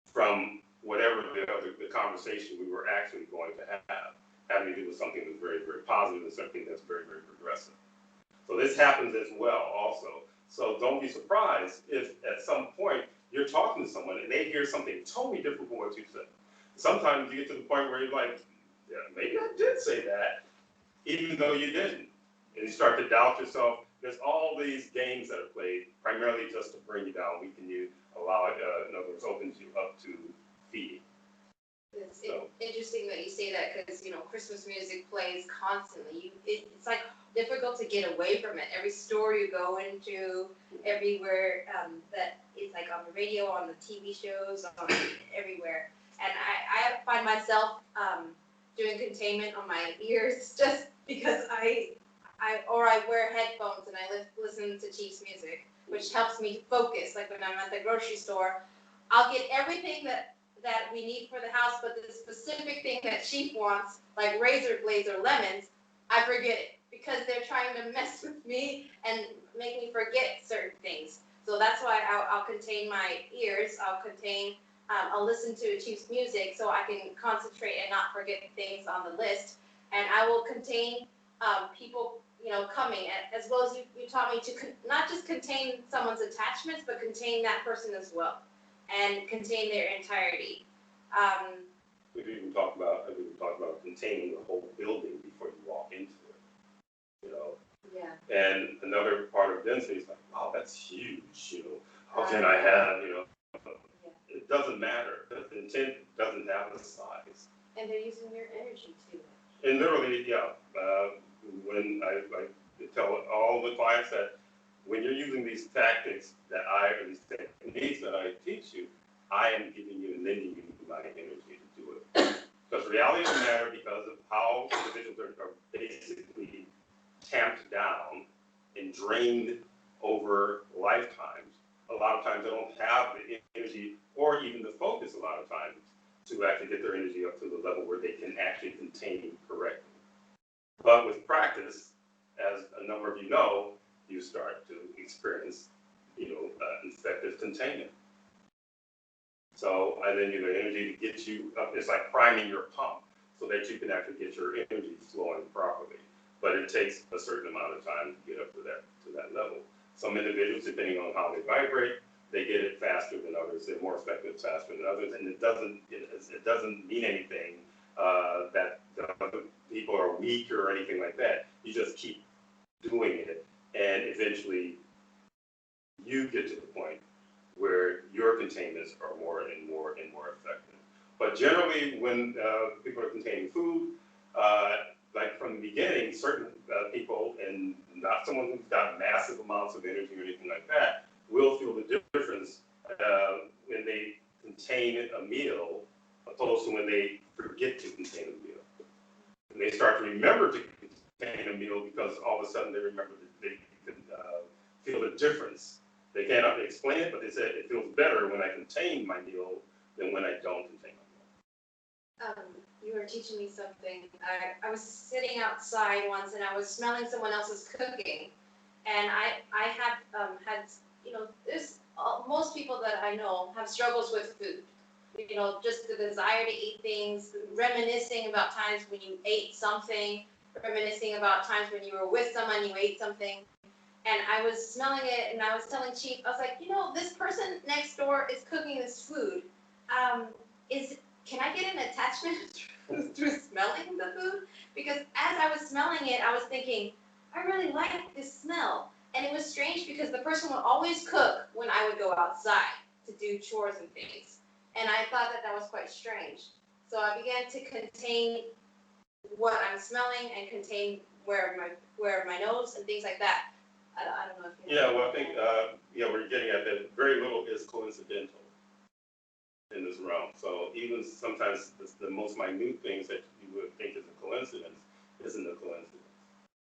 B: from whatever the conversation we were actually going to have, having to do with something that's very, very positive and something that's very, very progressive. So this happens as well also. So don't be surprised if at some point you're talking to someone and they hear something totally different from what you said. Sometimes you get to the point where you're like, yeah, maybe I did say that, even though you didn't. And you start to doubt yourself. There's all these games that are played primarily just to bring you down, weaken you, allow it, in other words, opens you up to feeding.
A: It's interesting that you say that because, you know, Christmas music plays constantly. It's like difficult to get away from it. Every store you go into, everywhere that it's like on the radio, on the TV shows, everywhere. And I find myself doing containment on my ears just because I wear headphones and I listen to Chief's music, which helps me focus. Like when I'm at the grocery store, I'll get everything that we need for the house, but the specific thing that Chief wants, like razor blades or lemons, I forget it because they're trying to mess with me and make me forget certain things. So that's why I'll contain my ears. I'll listen to Chief's music so I can concentrate and not forget things on the list. And I will contain people, you know, coming, as well as you taught me to not just contain someone's attachments, but contain that person as well, and contain their entirety.
B: We've even talked about containing the whole building before you walk into it, you know.
A: Yeah.
B: And another part of density is like, wow, that's huge, you know. How can I have, you know? Yeah. It doesn't matter. The intent doesn't have the size.
A: And they're using your energy too.
B: And literally, yeah. When I tell all the clients that when you're using these tactics or these techniques that I teach you, I am giving you and lending you my energy to do it. Because reality of the matter, because of how individuals are basically tamped down and drained over lifetimes, a lot of times they don't have the energy or even the focus a lot of times to actually get their energy up to the level where they can actually contain correctly. But with practice, as a number of you know, you start to experience, you know, effective containment. So I lend you the energy to get you up. It's like priming your pump so that you can actually get your energy flowing properly. takes a certain amount of time to get up to that level. Some individuals, depending on how they vibrate, they get it faster than others. They're more effective faster than others, and it doesn't mean anything that the other people are weak or anything like that. You just keep doing it, and eventually you get to the point where your containments are more and more and more effective. But generally, when people are containing food, like from the beginning, certain people, and not someone who's got massive amounts of energy or anything like that, will feel the difference when they contain a meal, opposed to when they forget to contain a meal. And they start to remember to contain a meal because all of a sudden they remember that they can feel the difference. They cannot explain it, but they said it feels better when I contain my meal than when I don't contain my meal.
A: You were teaching me something. I was sitting outside once and I was smelling someone else's cooking, and I had had, you know, most people that I know have struggles with food. You know, just the desire to eat things, reminiscing about times when you ate something, reminiscing about times when you were with someone, you ate something. And I was smelling it, and I was telling Chief, I was like, you know, this person next door is cooking this food. Can I get an attachment through smelling the food? Because as I was smelling it, I was thinking, I really like this smell. And it was strange because the person would always cook when I would go outside to do chores and things. And I thought that was quite strange. So I began to contain what I'm smelling and contain where my nose and things like that. I don't know if you know.
B: Yeah, well, I think, we're getting at that very little is coincidental in this realm. So even sometimes the most minute things that you would think is a coincidence isn't a coincidence.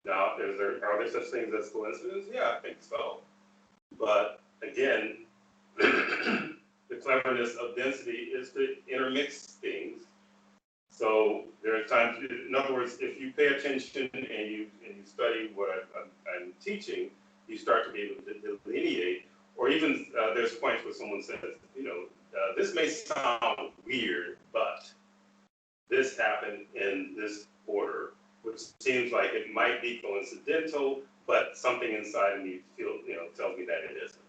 B: Now, are there such things as coincidence? Yeah, I think so. But again, the cleverness of density is to intermix things. So there are times, in other words, if you pay attention and you study what I'm teaching, you start to be able to delineate, or even there's points where someone says, this may sound weird, but this happened in this order, which seems like it might be coincidental, but something inside of me tells me that it isn't.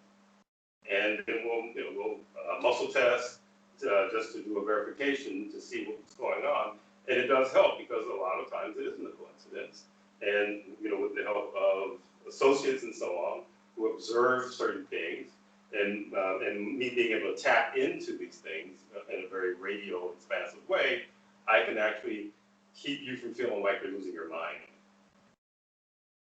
B: And then we'll muscle test just to do a verification to see what's going on. And it does help because a lot of times it isn't a coincidence. And with the help of associates and so on who observe certain things, and me being able to tap into these things in a very radio expansive way, I can actually keep you from feeling like you're losing your mind.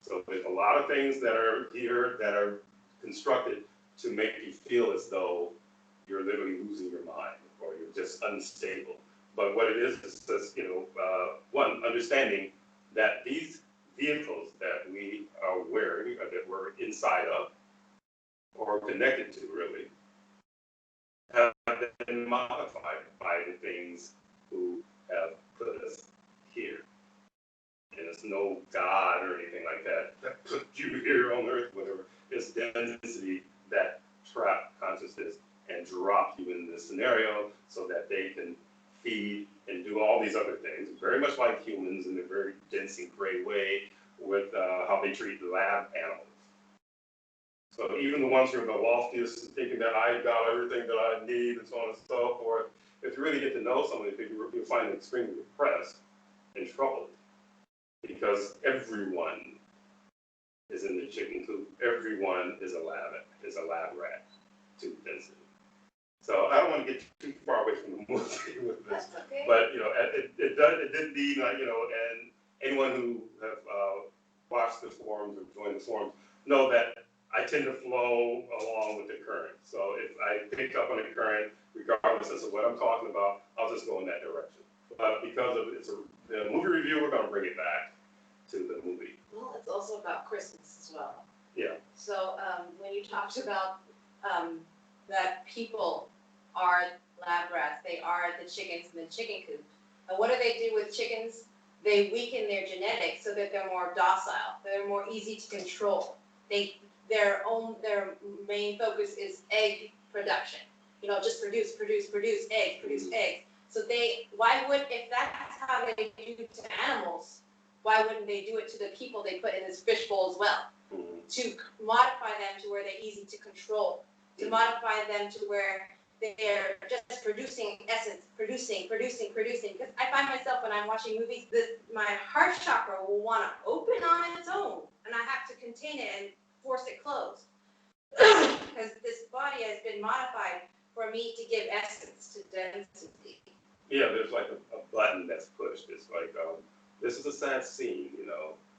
B: So there's a lot of things that are here that are constructed to make you feel as though you're literally losing your mind or you're just unstable. But what it is just, one, understanding that these vehicles that we are wearing, or that we're inside of, or connected to really, have been modified by the things who have put us here. And it's no God or anything like that put you here on earth, whatever. It's density that trapped consciousness and dropped you in this scenario so that they can feed and do all these other things, very much like humans in a very dense and gray way with how they treat the lab animals. So even the ones who are the loftiest, thinking that I got everything that I need and so on and so forth, if you really get to know some of these people, you'll find them extremely depressed and troubled because everyone is in the chicken coop. Everyone is a lab rat to density. So I don't want to get too far away from the movie with this.
A: That's okay.
B: But it did need, and anyone who have watched the forums or joined the forums know that I tend to flow along with the current. So if I pick up on the current, regardless of what I'm talking about, I'll just go in that direction. But because it's a movie review, we're going to bring it back to the movie.
A: Well, it's also about Christmas as well.
B: Yeah.
A: So when you talked about that people are lab rats, they are the chickens in the chicken coop. And what do they do with chickens? They weaken their genetics so that they're more docile. They're more easy to control. Their main focus is egg production. Just produce eggs, produce eggs. So if that's how they do to animals, why wouldn't they do it to the people they put in this fishbowl as well? To modify them to where they're easy to control, to modify them to where they're just producing essence, producing. Because I find myself when I'm watching movies, my heart chakra will want to open on its own, and I have to contain it and force it closed. Because this body has been modified for me to give essence to density.
B: Yeah, there's like a button that's pushed. It's like, this is a sad scene,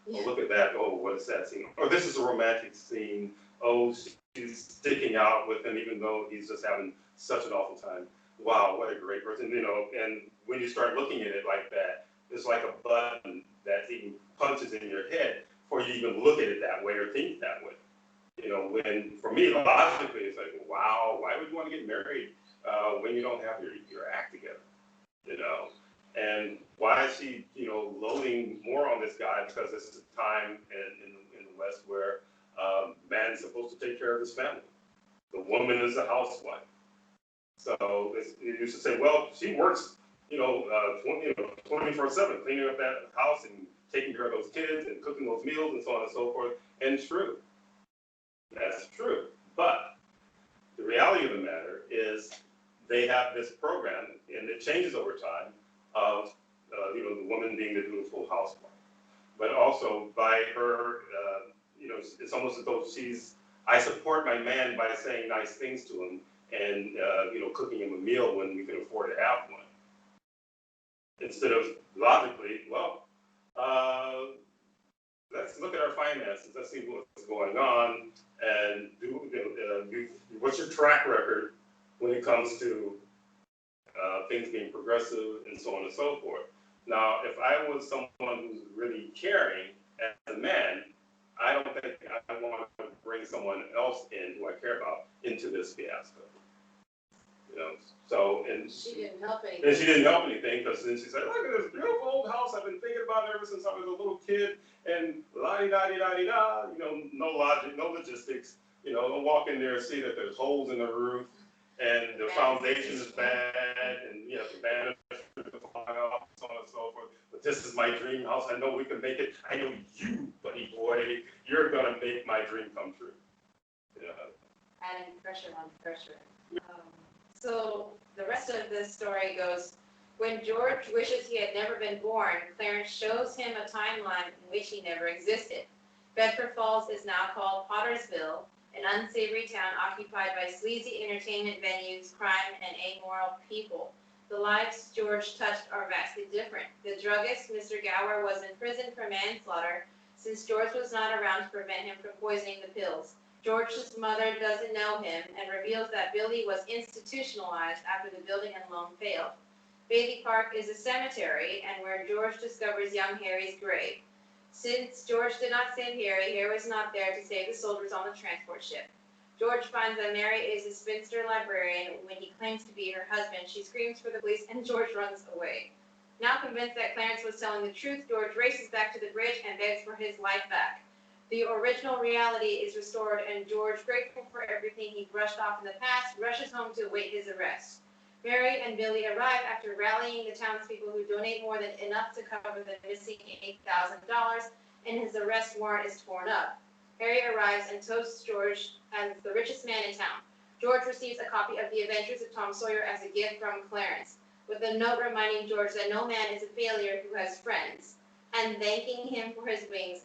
A: Yeah.
B: Oh, look at that. Oh, what a sad scene. Or this is a romantic scene. Oh, she's sticking out with him even though he's just having such an awful time. Wow, what a great person, And when you start looking at it like that, it's like a button that even punches in your head before you even look at it that way or think that way. When for me, logically, it's like, wow, why would you want to get married when you don't have your act together? And why is she, loading more on this guy? Because this is a time in the West where man's supposed to take care of his family. The woman is a housewife. So you used to say, well, she works, 24/7, cleaning up that house and taking care of those kids and cooking those meals and so on and so forth. And true. That's true. But the reality of the matter is they have this program, and it changes over time, of the woman being the dutiful housewife. But also by her, it's almost as though I support my man by saying nice things to him and, cooking him a meal when we can afford to have one. Instead of logically, well, let's look at our finances. Let's see what's going on, and what's your track record when it comes to things being progressive and so on and so forth. Now, if I was someone who's really caring as a man, I don't think I want to bring someone else in who I care about into this fiasco. And
A: she didn't help anything.
B: And she didn't help anything because then she said, look at this beautiful old house I've been thinking about ever since I was a little kid, and la-di-da-di-da-di-da, no logic, no logistics. Don't walk in there and see that there's holes in the roof and the foundation is bad and the banisters are flying off and so on and so forth. But this is my dream house. I know we can make it. I know you, buddy boy, you're going to make my dream come true.
A: Adding pressure on pressure. So the rest of the story goes, when George wishes he had never been born, Clarence shows him a timeline in which he never existed. Bedford Falls is now called Pottersville, an unsavory town occupied by sleazy entertainment venues, crime, and amoral people. The lives George touched are vastly different. The druggist, Mr. Gower, was in prison for manslaughter since George was not around to prevent him from poisoning the pills. George's mother doesn't know him and reveals that Billy was institutionalized after the building and loan failed. Bailey Park is a cemetery and where George discovers young Harry's grave. Since George did not save Harry, Harry was not there to save the soldiers on the transport ship. George finds that Mary is a spinster librarian. When he claims to be her husband, she screams for the police and George runs away. Now convinced that Clarence was telling the truth, George races back to the bridge and begs for his life back. The original reality is restored, and George, grateful for everything he brushed off in the past, rushes home to await his arrest. Mary and Billy arrive after rallying the townspeople who donate more than enough to cover the missing $8,000, and his arrest warrant is torn up. Harry arrives and toasts George as the richest man in town. George receives a copy of The Adventures of Tom Sawyer as a gift from Clarence, with a note reminding George that no man is a failure who has friends, and thanking him for his wings.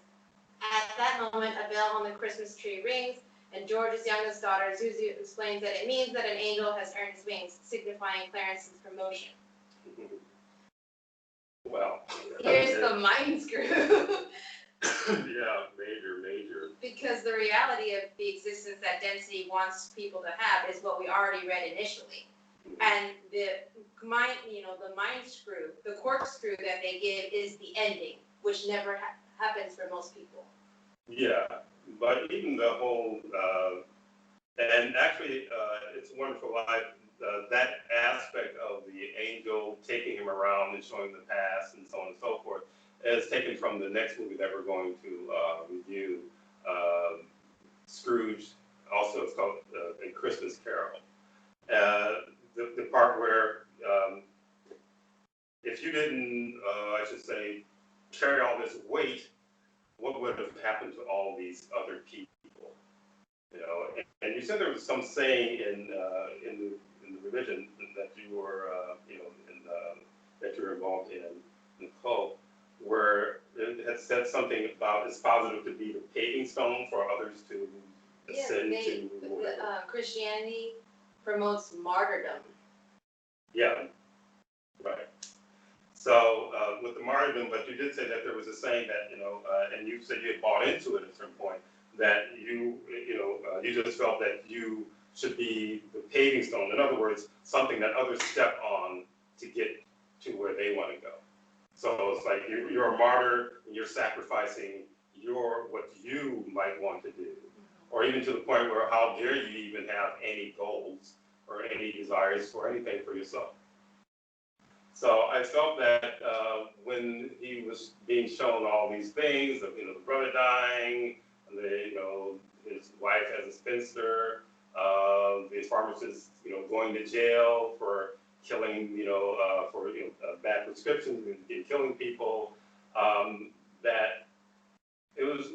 A: At that moment, a bell on the Christmas tree rings, and George's youngest daughter, Zuzu, explains that it means that an angel has earned his wings, signifying Clarence's promotion.
B: Well.
A: Here's the mind screw.
B: Yeah, major.
A: Because the reality of the existence that density wants people to have is what we already read initially. And the mind screw, the corkscrew that they give is the ending, which never happens for most people.
B: Yeah, but even the whole, and actually, it's a Wonderful Life, that aspect of the angel taking him around and showing the past and so on and so forth is taken from the next movie that we're going to review, Scrooge. Also, it's called A Christmas Carol. The part where if you didn't, I should say, carry all this weight, what would have happened to all these other people? You know, and you said there was some saying in the religion that you were, that you were involved in the cult, where it had said something about it's positive to be the paving stone for others to ascend to.
A: Christianity promotes martyrdom.
B: Yeah, right. So with the martyrdom, but you did say that there was a saying that, and you said you had bought into it at a certain point, that you just felt that you should be the paving stone. In other words, something that others step on to get to where they want to go. So it's like you're a martyr and you're sacrificing what you might want to do, or even to the point where how dare you even have any goals or any desires for anything for yourself. So I felt that when he was being shown all these things, the brother dying, his wife as a spinster, the pharmacist, going to jail for killing, bad prescriptions and killing people, that it was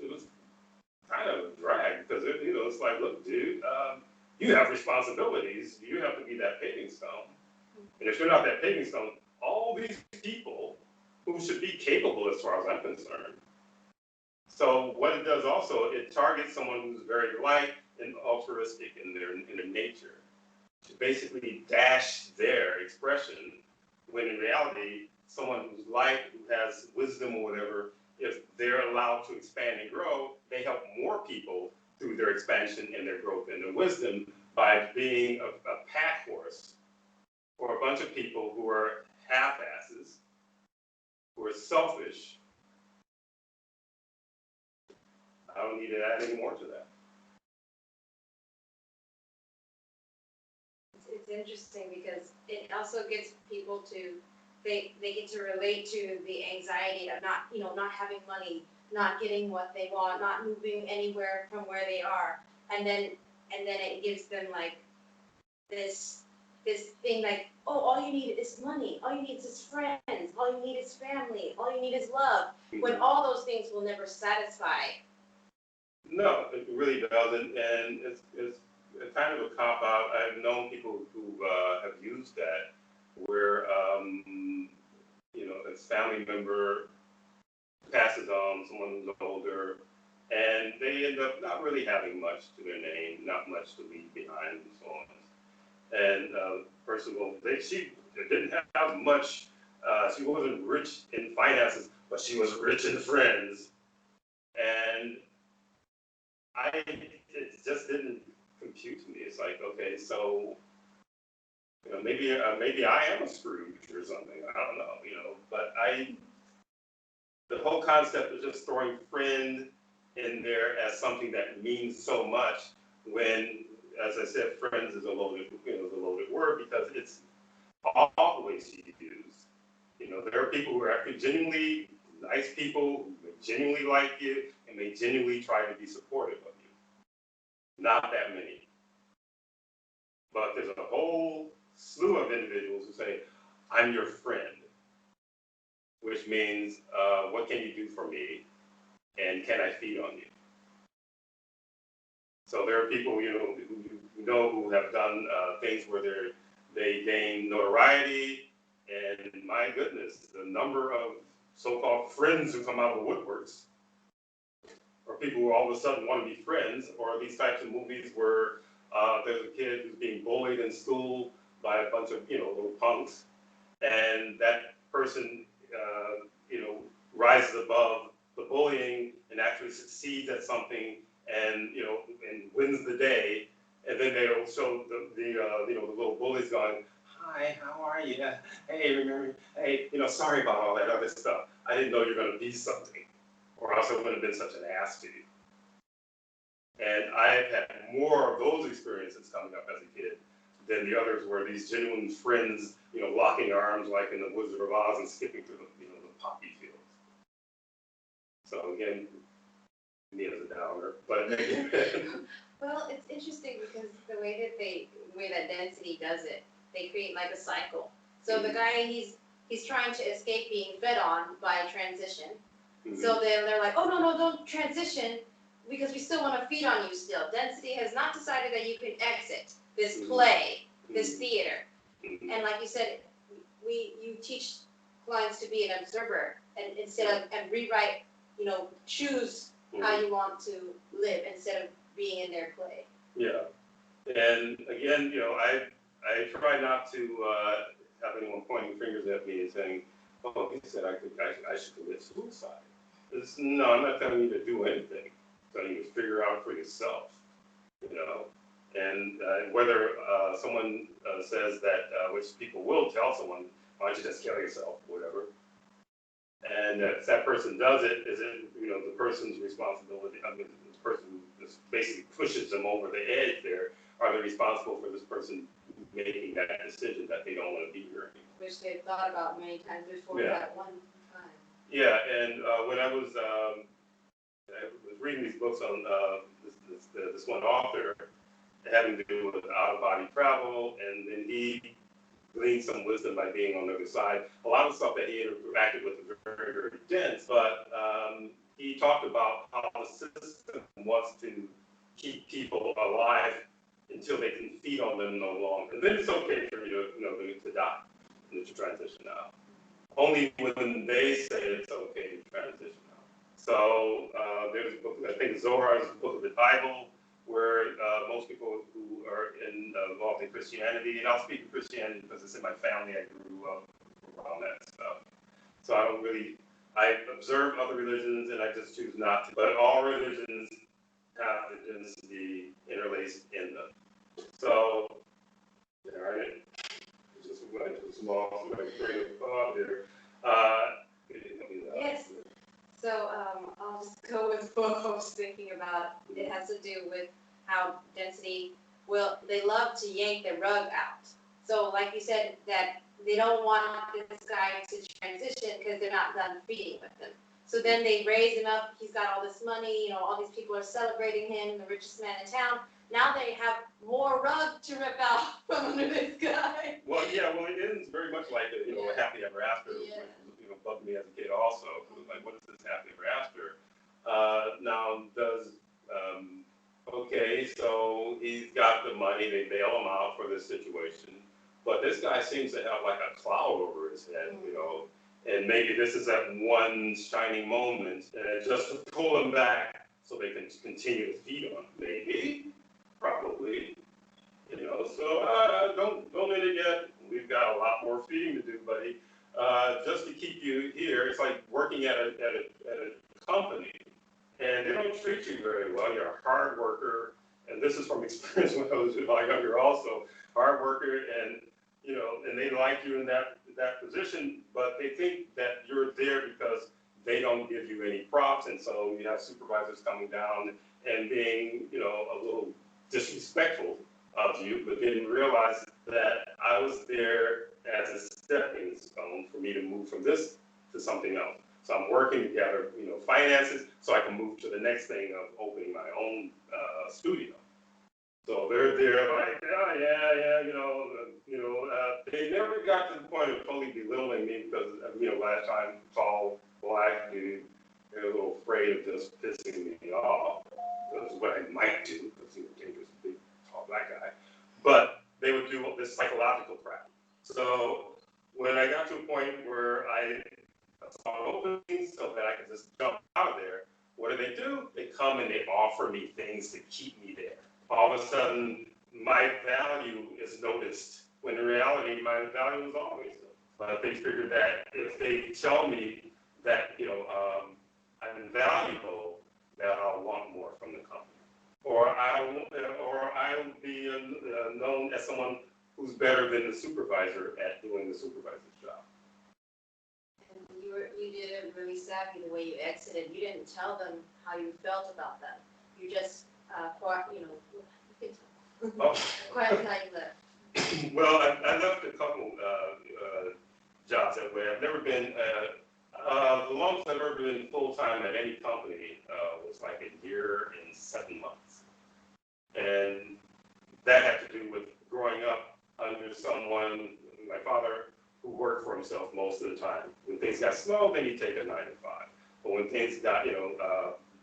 B: kind of a drag because it's like, look, dude, you have responsibilities. You have to be that paving stone. And if you're not that paving stone, all these people who should be capable as far as I'm concerned. So what it does also, it targets someone who's very light and altruistic in their nature to basically dash their expression, when in reality, someone who's light, who has wisdom or whatever, if they're allowed to expand and grow, they help more people through their expansion and their growth and their wisdom by being a pack horse for a bunch of people who are half-asses, who are selfish. I don't need to add any more to that.
A: It's interesting because it also gets people to, they get to relate to the anxiety of not having money, not getting what they want, not moving anywhere from where they are, and then it gives them like this thing like, oh, all you need is money, all you need is friends, all you need is family, all you need is love, when all those things will never satisfy.
B: No, it really doesn't, and it's kind of a cop out. I've known people who have used that, where a family member passes on, someone who's older, and they end up not really having much to their name, not much to leave behind, and so on. And first of all, she didn't have much. She wasn't rich in finances, but she was rich in friends, and it just didn't compute to me. It's like, okay, so maybe I am a Scrooge or something. I don't know, but the whole concept of just throwing friend in there as something that means so much, when, as I said, friends is a loaded word, because it's always used. There are people who are actually genuinely nice people, who genuinely like you, and they genuinely try to be supportive of you. Not that many. But there's a whole slew of individuals who say, I'm your friend, which means, what can you do for me? And can I feed on you? So there are people, who have done things where they gain notoriety, and my goodness, the number of so-called friends who come out of the woodworks, or people who all of a sudden want to be friends, or these types of movies where there's a kid who's being bullied in school by a bunch of, little punks, and that person, rises above the bullying and actually succeeds at something, and wins the day, and then they'll show the little bullies going, hi, how are you? Hey, remember, hey, sorry about all that other stuff. I didn't know you were going to be something, or else I wouldn't have been such an ass to you. And I've had more of those experiences coming up as a kid than the others, where these genuine friends, locking arms like in the Wizard of Oz and skipping through the poppy fields. So again, me as a downer, but
A: well, it's interesting because the way that density does it, they create like a cycle. So the guy, he's he's trying to escape being fed on by a transition.
B: Mhm.
A: So then they're like, oh, no, don't transition, because we still want to feed on you still. Density has not decided that you can exit this play, this theater. And like you said, you teach clients to be an observer and and rewrite, choose how you want to live instead of being in their play.
B: Yeah. And again, I try not to have anyone pointing fingers at me and saying, oh, he said I should commit suicide. No, I'm not telling you to do anything. I'm telling you to figure out for yourself, And whether someone says that, which people will tell someone, why don't you just kill yourself, or whatever. And if that person does it, is it, the person's responsibility? I mean, the person who just basically pushes them over the edge there, are they responsible for this person making that decision that they don't want to be here anymore?
A: Which they've thought about many times before that one time.
B: Yeah, and when I was reading these books on this one author having to do with out-of-body travel, and then he gleaned some wisdom by being on the other side. A lot of stuff that he interacted with was very, very dense, but he talked about how the system wants to keep people alive until they can feed on them no longer. And then it's okay for you to die and to transition out. Only when they say it's okay to transition out. So there's a book, I think Zohar's book of the Bible, where most people who are involved in Christianity, and I'll speak of Christianity because it's in my family, I grew up around that stuff. So I observe other religions and I just choose not to. But all religions have the density interlaced in them. So, all right, just went too small, so I bring it up here.
A: Yes. So I'll just go with what I was thinking about. It has to do with how density they love to yank the rug out. So like you said, that they don't want this guy to transition because they're not done feeding with him. So then they raise him up. He's got all this money. All these people are celebrating him, the richest man in town. Now they have more rug to rip out from under this guy.
B: Well, it ends very much like a happy ever after.
A: Yeah.
B: Which, bugged me as a kid also. It was like, what is this happy ever after? Now, okay, so he's got the money. They bail him out for this situation. But this guy seems to have like a cloud over his head, and maybe this is that one shining moment just to pull him back so they can continue to feed on him. Maybe, probably, so don't let it yet. We've got a lot more feeding to do, buddy. Just to keep you here, it's like working at a company, and they don't treat you very well. You're a hard worker, and this is from experience when I was younger also. Hard worker, and and they like you in that position, but they think that you're there because they don't give you any props, and so you have supervisors coming down and being a little disrespectful of you, but didn't realize that I was there as a stepping stone for me to move from this to something else. So I'm working together, finances, so I can move to the next thing of opening my own studio. So they're like, oh, they never got to the point of totally belittling me because, last time, tall, black dude, they were a little afraid of just pissing me off. That's what I might do because he was a dangerous, big, tall, black guy. But they would do this psychological crap. So when I got to a point where I saw an opening so that I could just jump out of there, what do? They come and they offer me things to keep me there. All of a sudden, my value is noticed, when in reality, my value is always there. But they figured that if they tell me that, I'm valuable, that I'll want more from the company. Or I'll be known as someone who's better than the supervisor at doing the supervisor's job.
A: And you did it really savvy the way you exited. You didn't tell them how you felt about them. You just, quietly how you left.
B: Well, I left a couple jobs that way. I've never been, the longest I've ever been full-time at any company was like a year and 7 months. And that had to do with growing up under someone, my father, who worked for himself most of the time. When things got slow, then he'd take a 9 to 5. But when things got,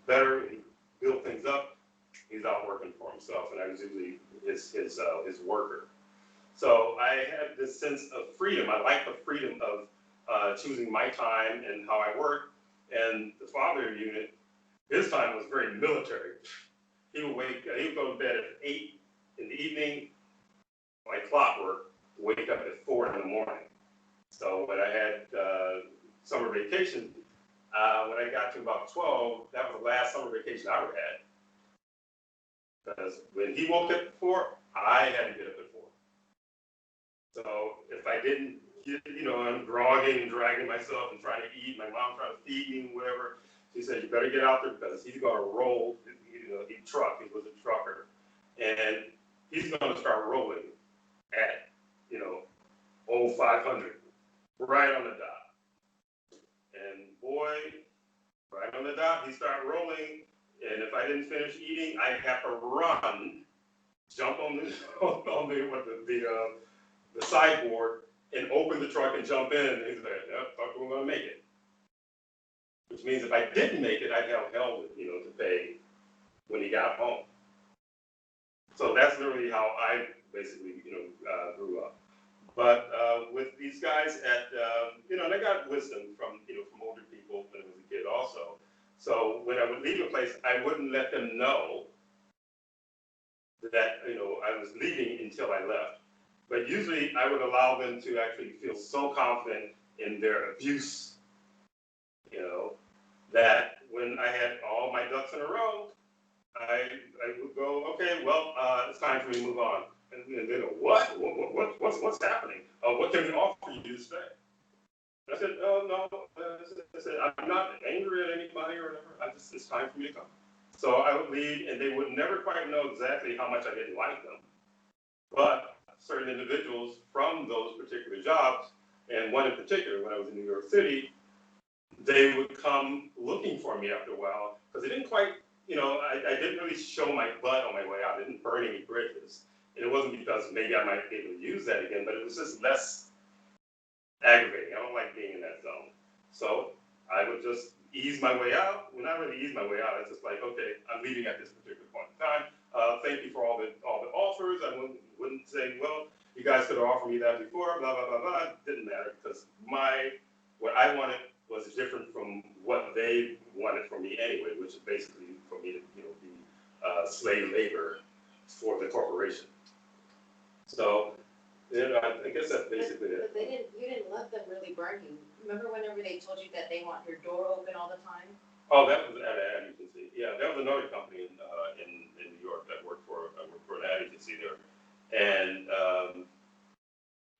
B: better, he built things up, he's out working for himself, and I was usually his worker. So I had this sense of freedom. I like the freedom of choosing my time and how I work. And the father unit, his time was very military. He would go to bed at 8 in the evening, like clockwork, wake up at 4 in the morning. So when I had summer vacation, when I got to about 12, that was the last summer vacation I ever had. Because when he woke up at 4, I had to get up at 4. So if I didn't get, I'm groggy and dragging myself and trying to eat, my mom trying to feed me, whatever, she said, you better get out there because he's going to roll, he was a trucker, and he's going to start rolling at, 0500, right on the dot. And boy, right on the dot, he started rolling, and if I didn't finish eating, I'd have to run, jump on the sideboard and open the truck and jump in, and he's like, yep, thought we were gonna make it. Which means if I didn't make it, I'd have hell, to pay when he got home. So that's literally how I basically, grew up. But with these guys they got wisdom from older people when I was a kid also. So when I would leave a place, I wouldn't let them know that, I was leaving until I left. But usually I would allow them to actually feel so confident in their abuse, that when I had all my ducks in a row, I would go, okay, well, it's time for me to move on. And they go, what's happening? What can we offer you to stay? I said, oh, no. I said, I'm not angry at anybody or whatever. It's time for me to come. So I would leave, and they would never quite know exactly how much I didn't like them. But certain individuals from those particular jobs, and one in particular, when I was in New York City, they would come looking for me after a while, because they didn't quite, I didn't really show my butt on my way out. I didn't burn any bridges. And it wasn't because maybe I might be able to use that again, but it was just less aggravating. I don't like being in that zone. So I would just ease my way out. Well, not really ease my way out. It's just like, okay, I'm leaving at this particular point in time. Thank you for all the offers. I wouldn't say, well, you guys could have offered me that before, blah, blah, blah, blah. It didn't matter because what I wanted was different from what they wanted from me anyway, which is basically for me to, be slave labor for the corporation. So, I guess that's basically it.
A: But you didn't let them really burn you. Remember whenever they told you that they want your door open all the time?
B: Oh, that was at an ad agency. Yeah, that was another company in New York that worked for an ad agency there, and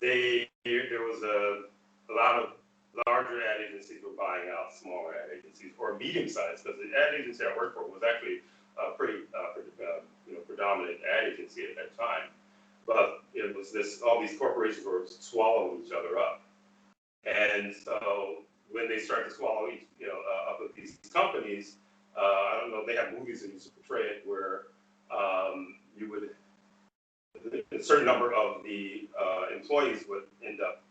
B: there was a lot of larger ad agencies were buying out smaller ad agencies or medium sized, because the ad agency I worked for was actually a pretty predominant ad agency at that time. But it was all these corporations were swallowing each other up, and so when they started to swallow up with these companies, I don't know, they have movies that used to portray it where you would, a certain number of the employees would end up,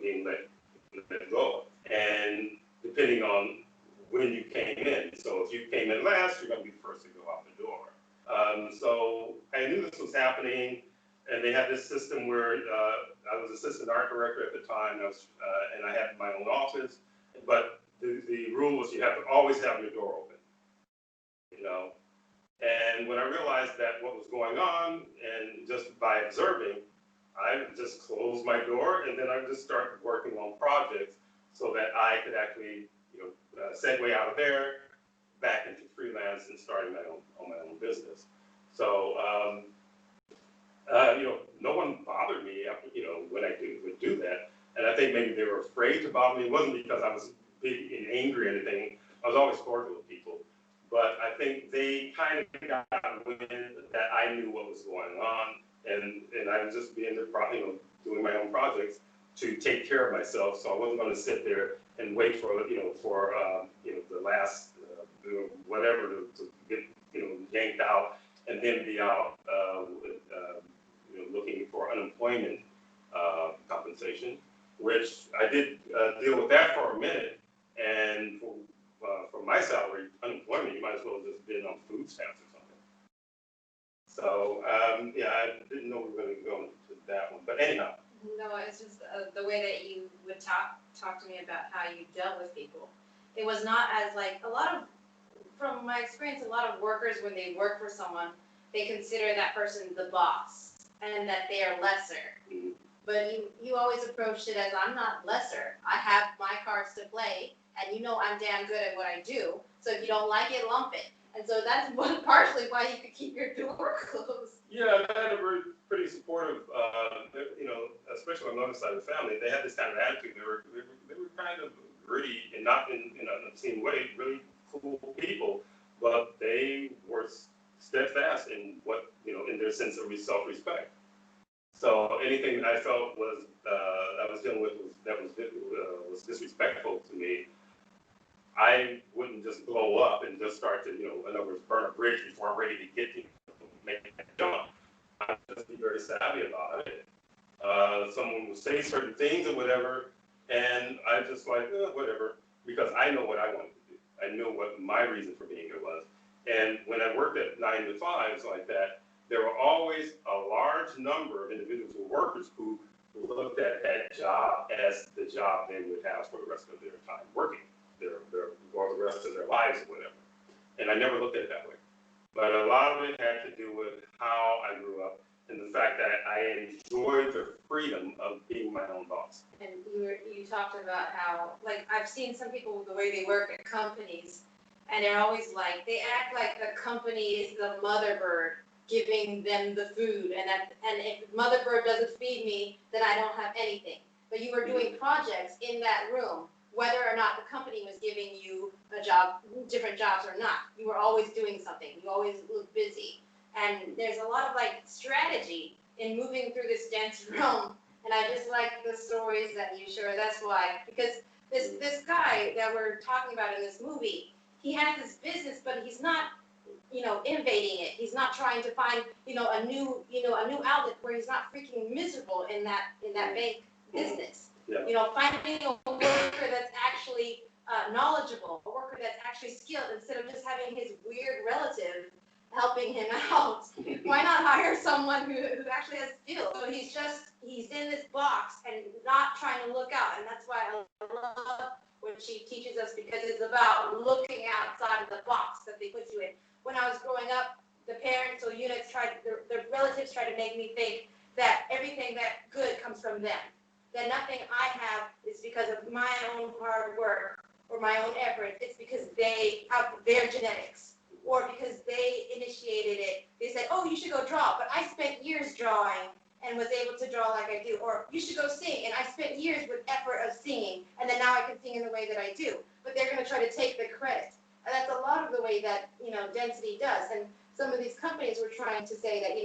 B: being let go, and depending on when you came in. So if you came in last, you're going to be the first to go out the door. So I knew this was happening. And they had this system where I was assistant art director at the time, and I had my own office. But the rule was you have to always have your door open, And when I realized that what was going on, and just by observing, I would just close my door, and then I would just start working on projects so that I could actually, segue out of there back into freelance and starting my own business. So. No one bothered me after, when I would do that. And I think maybe they were afraid to bother me. It wasn't because I was big and angry or anything. I was always cordial with people. But I think they kind of got wind that I knew what was going on. And I was just being there, doing my own projects to take care of myself. So I wasn't going to sit there and wait for the last, whatever to get, yanked out and then be out, looking for unemployment compensation, which I did deal with that for a minute. And for my salary, unemployment, you might as well have just been on food stamps or something. So, yeah, I didn't know we were going to go into that one. But anyhow.
A: No, it's just the way that you would talk to me about how you dealt with people. It was not as like a lot of, from my experience, a lot of workers, when they work for someone, they consider that person the boss and that they are lesser.
B: Mm-hmm.
A: But you always approached it as, I'm not lesser. I have my cards to play, and you know I'm damn good at what I do. So if you don't like it, lump it. And so that's partially why you could keep your door closed.
B: Yeah, they were pretty supportive. You know, especially on the other side of the family, they had this kind of attitude. They were kind of gritty and not in an obscene way, really cool people, but they were steadfast in what, you know, in their sense of self-respect. So anything that I felt was I was dealing with was disrespectful to me, I wouldn't just blow up and just start to, you know, in other words, burn a bridge before I'm ready to get to make that jump. I'd just be very savvy about it. Someone would say certain things or whatever, and I just like, whatever, because I know what I wanted to do. I knew what my reason for being here was. And when I worked at 9 to 5s like that, there were always a large number of individuals or workers who looked at that job as the job they would have for the rest of their time working, or the rest of their lives or whatever. And I never looked at it that way. But a lot of it had to do with how I grew up and the fact that I enjoyed the freedom of being my own boss.
A: And you talked about how, like, I've seen some people, the way they work at companies, and they're always like, they act like the company is the mother bird giving them the food, and if mother bird doesn't feed me, then I don't have anything. But you were doing projects in that room, whether or not the company was giving you a job, different jobs or not. You were always doing something. You always looked busy. And there's a lot of like strategy in moving through this dense realm. And I just like the stories that you share. That's why, because this guy that we're talking about in this movie, he has this business, but he's not, you know, innovating it. He's not trying to find, a new outlet where he's not freaking miserable in that bank business.
B: Yeah.
A: Finding a worker that's actually knowledgeable, a worker that's actually skilled, instead of just having his weird relative helping him out. Why not hire someone who actually has skills? So he's in this box and not trying to look out, and that's why I love what she teaches us, because it's about looking outside of the box that they put you in. When I was growing up, the parents or units the relatives tried to make me think that everything that good comes from them. That nothing I have is because of my own hard work or my own effort. It's because they have their genetics, or because they initiated it. They said, oh, you should go draw, but I spent years drawing and was able to draw like I do. Or you should go sing, and I spent years with effort of singing, and then now I can sing in the way that I do. But they're going to try to take the credit. And that's a lot of the way that, density does. And some of these companies were trying to say that,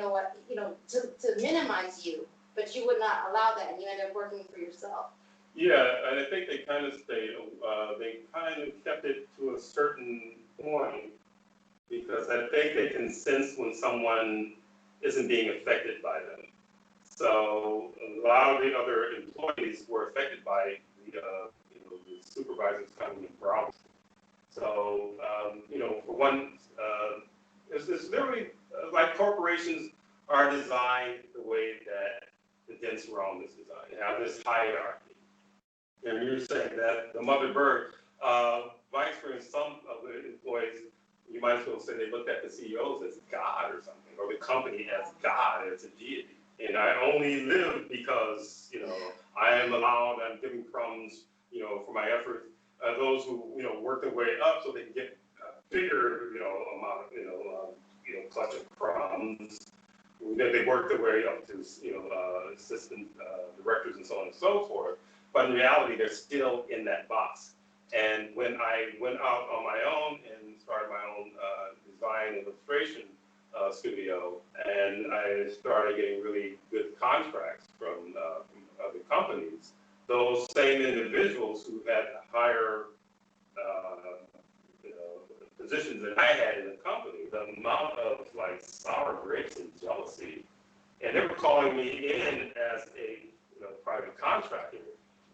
A: to minimize you, but you would not allow that, and you end up working for yourself.
B: Yeah, and I think they kind of kept it to a certain point, because I think they can sense when someone isn't being affected by them. So a lot of the other employees were affected by the supervisors coming in problems. So, for one, it's literally like corporations are designed the way that the dense realm is designed. They have this hierarchy. And you're saying that the mother bird, my experience, some of the employees, you might as well say they looked at the CEOs as God or something, or the company as God, as a deity. And I only live because, I am allowed, I'm giving crumbs, for my efforts. Those who, work their way up so they can get a bigger, amount of, clutch of crumbs. They work their way up to, assistant directors and so on and so forth. But in reality, they're still in that box. And when I went out on my own and started my own design and illustration studio, and I started getting really good contracts from other companies, those same individuals who had higher positions than I had in the company, the amount of sour grapes and jealousy, and they were calling me in as a private contractor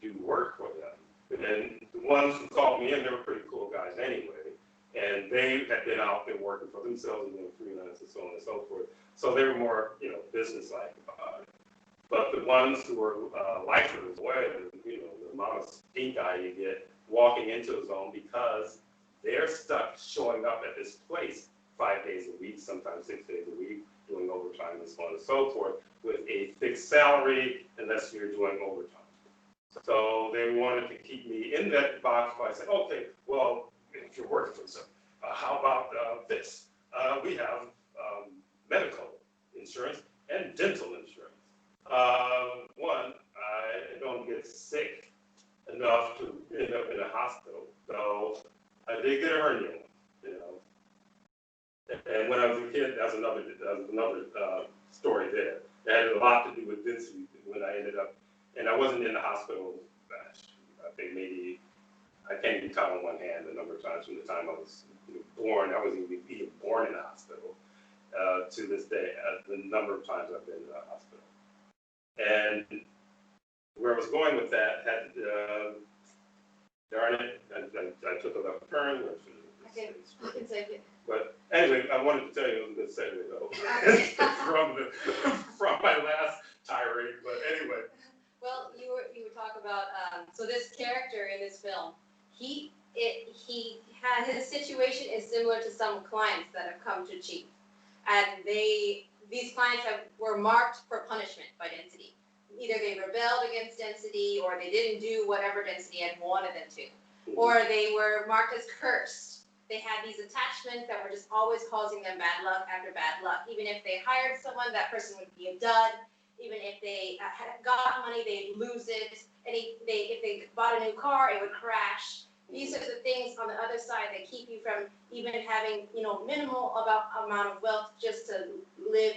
B: do work for them. And the ones who called me in, they were pretty cool guys anyway. And they had been out there working for themselves and doing freelance and so on and so forth. So they were more, business-like about it. But the ones who were lifers, the amount of stink eye you get walking into a zone because they're stuck showing up at this place 5 days a week, sometimes 6 days a week, doing overtime and so on and so forth, with a fixed salary unless you're doing overtime. So they wanted to keep me in that box by saying, okay, well, if you're working for them, how about this? We have medical insurance and dental insurance. One, I don't get sick enough to end up in a hospital, so I did get a hernia, And when I was a kid, that's another story there. That had a lot to do with density when I ended up, and I wasn't in the hospital. I think maybe I can't even count on one hand the number of times from the time I was born. I wasn't even born in a hospital to this day. The number of times I've been in a hospital. And where I was going with that had, darn it, I took a left turn.
A: I can take it.
B: But anyway, I wanted to tell you it was a good segue though, from my last tirade. But anyway.
A: Well, you would talk about so this character in this film, he had his situation is similar to some clients that have come to Chief, and these clients were marked for punishment by density. Either they rebelled against density, or they didn't do whatever density had wanted them to, or they were marked as cursed. They had these attachments that were just always causing them bad luck after bad luck. Even if they hired someone, that person would be a dud. Even if they had got money, they'd lose it. And if they bought a new car, it would crash. These are the things on the other side that keep you from even having, minimal amount of wealth just to live,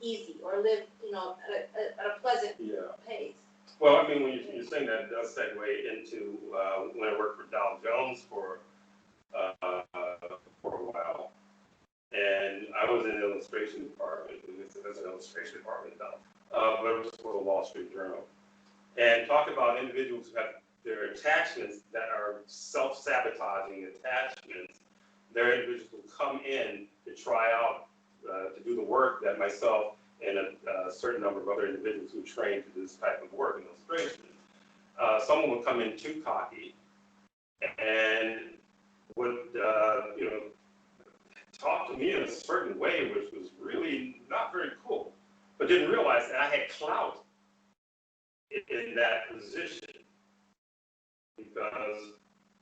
A: easy or live, at a pleasant pace.
B: Well, I mean, when you're saying that, it does segue into when I worked for Dow Jones for a while, and I was in the illustration department. There's an illustration department now, but it was for the Wall Street Journal, and talk about individuals who have their attachments that are self-sabotaging attachments. They're individuals who come in to try out to do the work that myself and a certain number of other individuals who train to do this type of work in illustration. Someone would come in too cocky and would, talk to me in a certain way, which was really not very cool, but didn't realize that I had clout in that position because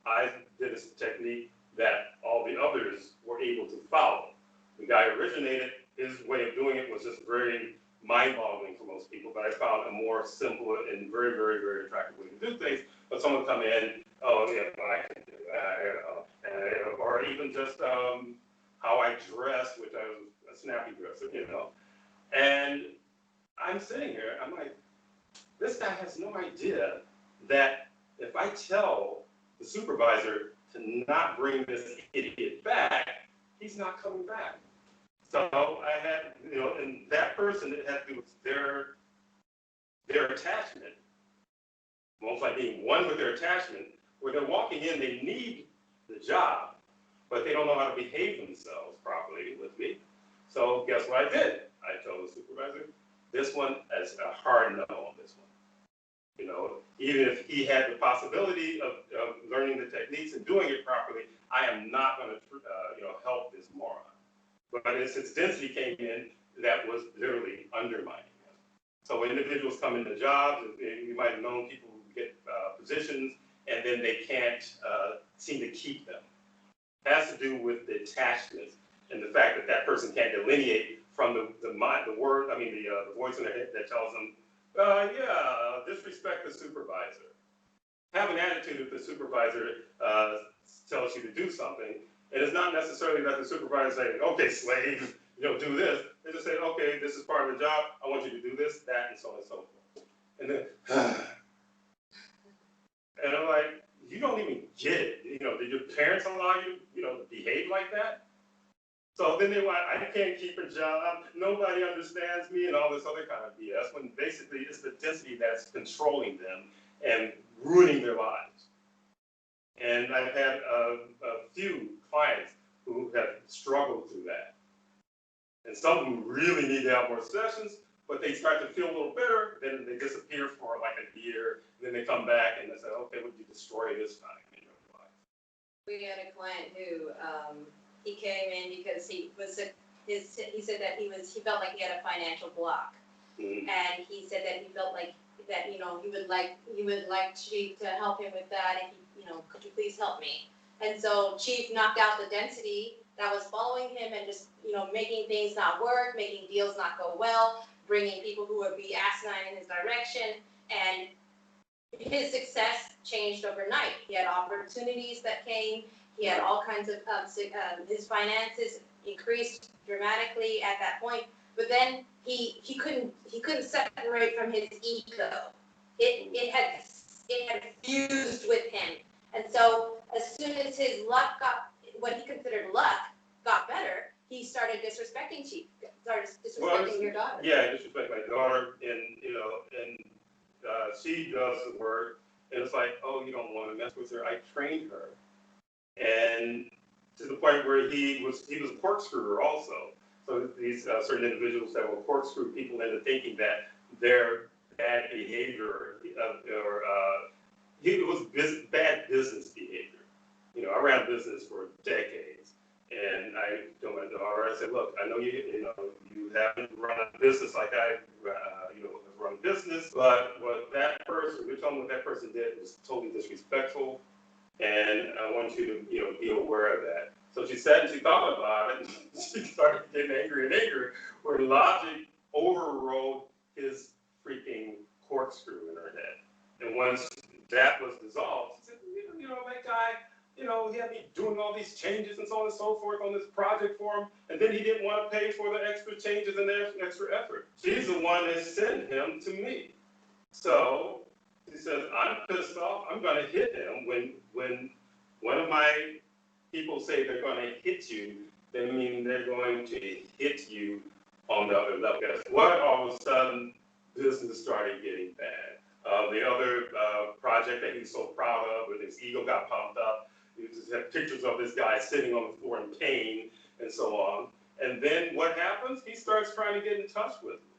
B: I did a technique that all the others were able to follow. The guy originated, his way of doing it was just very mind-boggling for most people, but I found a more simple and very, very, very attractive way to do things. But someone come in, oh yeah, I can do that, or even just how I dress, which I was a snappy dresser, And I'm sitting here, I'm like, this guy has no idea that if I tell the supervisor to not bring this idiot back, he's not coming back. So I had, and that person, it had to do with their attachment, almost like being one with their attachment, where they're walking in, they need the job, but they don't know how to behave themselves properly with me. So guess what I did? I told the supervisor, this one is a hard no on this one. Even if he had the possibility of learning the techniques and doing it properly, I am not going to, help this moron. But since density came in, that was literally undermining him. So when individuals come into jobs, and you might have known people who get positions, and then they can't seem to keep them. It has to do with the attachments and the fact that that person can't delineate from the voice in their head that tells them, disrespect the supervisor. Have an attitude if the supervisor tells you to do something. And it's not necessarily that the supervisor is saying, okay, slave, do this. They just say, okay, this is part of the job. I want you to do this, that, and so on and so forth. And then, and I'm like, you don't even get it. Did your parents allow you, to behave like that? So then I can't keep a job. Nobody understands me and all this other kind of BS. When basically it's the density that's controlling them and ruining their lives. And I've had a few clients who have struggled through that. And some of them really need to have more sessions, but they start to feel a little better, then they disappear for like a year, then they come back and they say, okay, what did you destroy this time in your life?
A: We had a client who, he came in because he said that he felt like he had a financial block.
B: Mm-hmm.
A: And he said that he felt like that, he would like Chief to help him with that, and could you please help me? And so Chief knocked out the density that was following him and just, making things not work, making deals not go well, bringing people who would be asinine in his direction, and his success changed overnight. He had opportunities that came. He had all kinds of, his finances increased dramatically at that point. But then he couldn't separate from his ego. It had fused with him. And so as soon as his luck what he considered luck got better, he started disrespecting Chief, started disrespecting your daughter.
B: Yeah, disrespect my daughter, and she does the work, and it's like, oh, you don't want to mess with her. I trained her, and to the point where he was a corkscrewer also. So these certain individuals that will corkscrew people into thinking that their bad behavior it was bad business behavior. I ran business for decades, and I told my daughter, I said, look, I know you haven't run a business like I run business, but you're telling me what that person did was totally disrespectful, and I want you to be aware of that. So she sat and she thought about it, and she started getting angry and angry, where logic overrode his freaking corkscrew in her head. And once that was dissolved, she said, that guy, he had me doing all these changes and so on and so forth on this project for him, and then he didn't want to pay for the extra changes and the extra effort. She's the one that sent him to me. So she says, I'm pissed off. I'm going to hit him. When one of my people say they're going to hit you, they mean they're going to hit you on the other level. Guess what? All of a sudden, business started getting bad. The other project that he's so proud of, where his ego got pumped up, you just have pictures of this guy sitting on the floor in pain and so on. And then what happens? He starts trying to get in touch with me.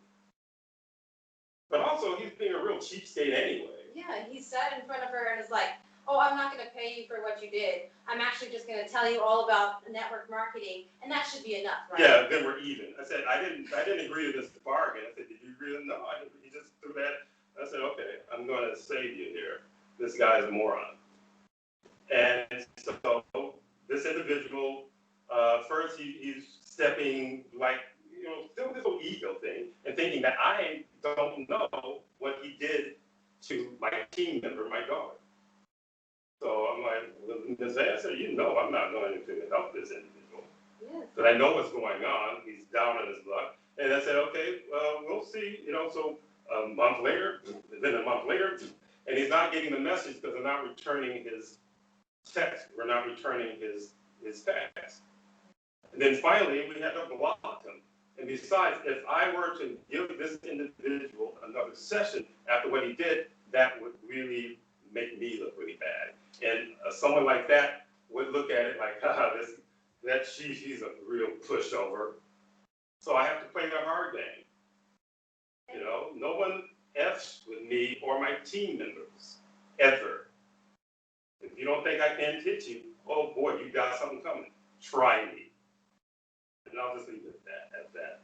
B: But also, he's being a real cheapskate anyway.
A: Yeah, he sat in front of her and was like, oh, I'm not going to pay you for what you did. I'm actually just going to tell you all about network marketing, and that should be enough, right?
B: Yeah, then we're even. I said, I didn't agree to this bargain. I said, did you agree to no? I didn't. He just threw that. I said, okay, I'm going to save you here. This guy's a moron. And so this individual, first he's stepping like, still this whole ego thing and thinking that I don't know what he did to my team member, my daughter. So I'm like, well, Ms. I said, I'm not going to help this individual.
A: Yes.
B: But I know what's going on. He's down on his luck. And I said, okay, well, we'll see. So a month later, and he's not getting the message because they're not returning his text. We're not returning his text. And then finally, we had to block him. And besides, if I were to give this individual another session after what he did, that would really make me look really bad. And someone like that would look at it like, haha, she's a real pushover. So I have to play the hard game. No one F's with me or my team members, ever. If you don't think I can't hit you, oh boy, you got something coming. Try me. And I'll just leave it at that.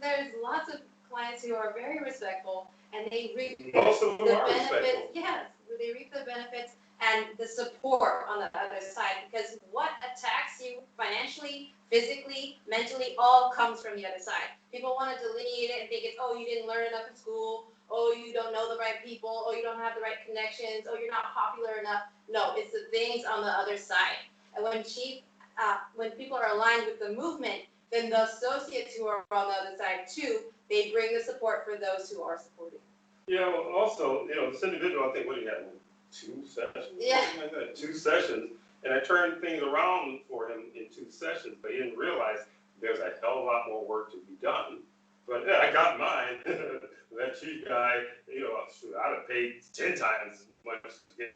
A: There's lots of clients who are very respectful, and they reap the
B: benefits.
A: Yes, they reap the benefits and the support on the other side, because what attacks you financially, physically, mentally, all comes from the other side. People want to delineate it and think it's, oh, you didn't learn enough in school, oh, you don't know the right people, oh, you don't have the right connections, oh, you're not popular enough. No, it's the things on the other side. And when people are aligned with the movement, then the associates who are on the other side too, they bring the support for those who are supporting.
B: Yeah, well, also, this individual, I think, what he had, 2 sessions?
A: Yeah.
B: Like that, 2 sessions. And I turned things around for him in 2 sessions, but he didn't realize there's a hell of a lot more work to be done. But yeah, I got mine. That chief guy, shoot, I'd have paid 10 times much to get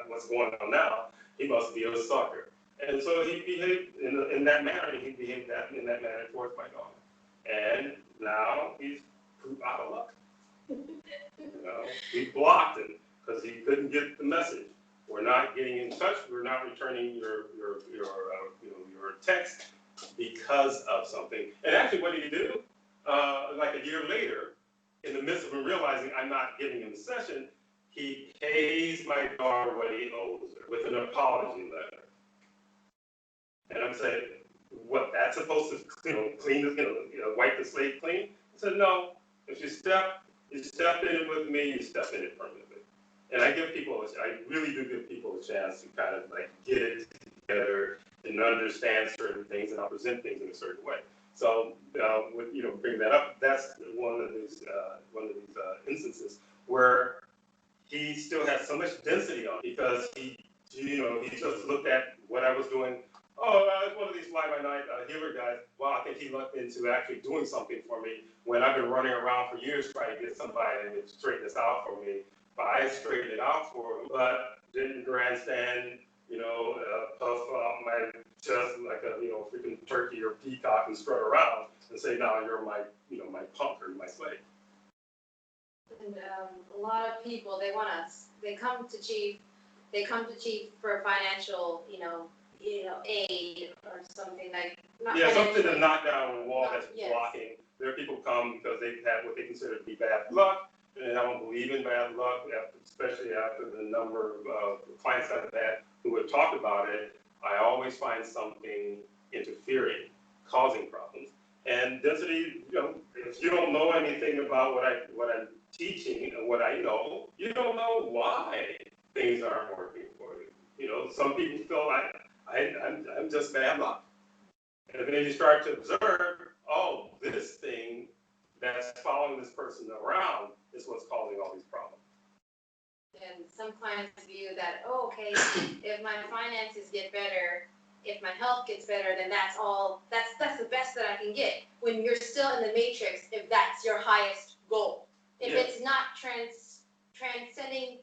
B: what's going on now. He must be a sucker. And so he behaved in that manner, and he behaved in that manner towards my daughter. And now he's out of luck. We blocked him because he couldn't get the message. We're not getting in touch. We're not returning your text because of something. And actually, what did he do? Like a year later, in the midst of him realizing I'm not giving him the session, he pays my daughter what he owes her with an apology letter. And I'm saying, what, that's supposed to, clean the, wipe the slate clean? I said, no. If you step in it with me, you step in it permanently. And I really do give people a chance to kind of like get it together and understand certain things, and I'll present things in a certain way. So, bring that up. That's one of these instances where he still has so much density on it because he just looked at what I was doing. Oh, it's one of these fly-by-night healer guys. Well, I think he looked into actually doing something for me when I've been running around for years trying to get somebody to straighten this out for me. But I straightened it out for him, but didn't grandstand, puff out my chest like a, freaking turkey or peacock and strut around and say, no, you're my, my punk or my slave.
A: And a lot of people, they come to chief for financial, aid or something like.
B: Something to knock down a wall that's blocking. There are people come because they've had what they consider to be bad luck, and I don't believe in bad luck, especially after the number of clients I've had who have talked about it. I always find something interfering, causing problems. And density, if you don't know anything about what I'm teaching and what I know, you don't know why things aren't working for you. Some people feel like I'm just bad luck. And then you start to observe, oh, this thing that's following this person around is what's causing all these problems.
A: And some clients view that, okay, if my finances get better, if my health gets better, then that's the best that I can get. When you're still in the matrix, if that's your highest goal. If it's not transcending,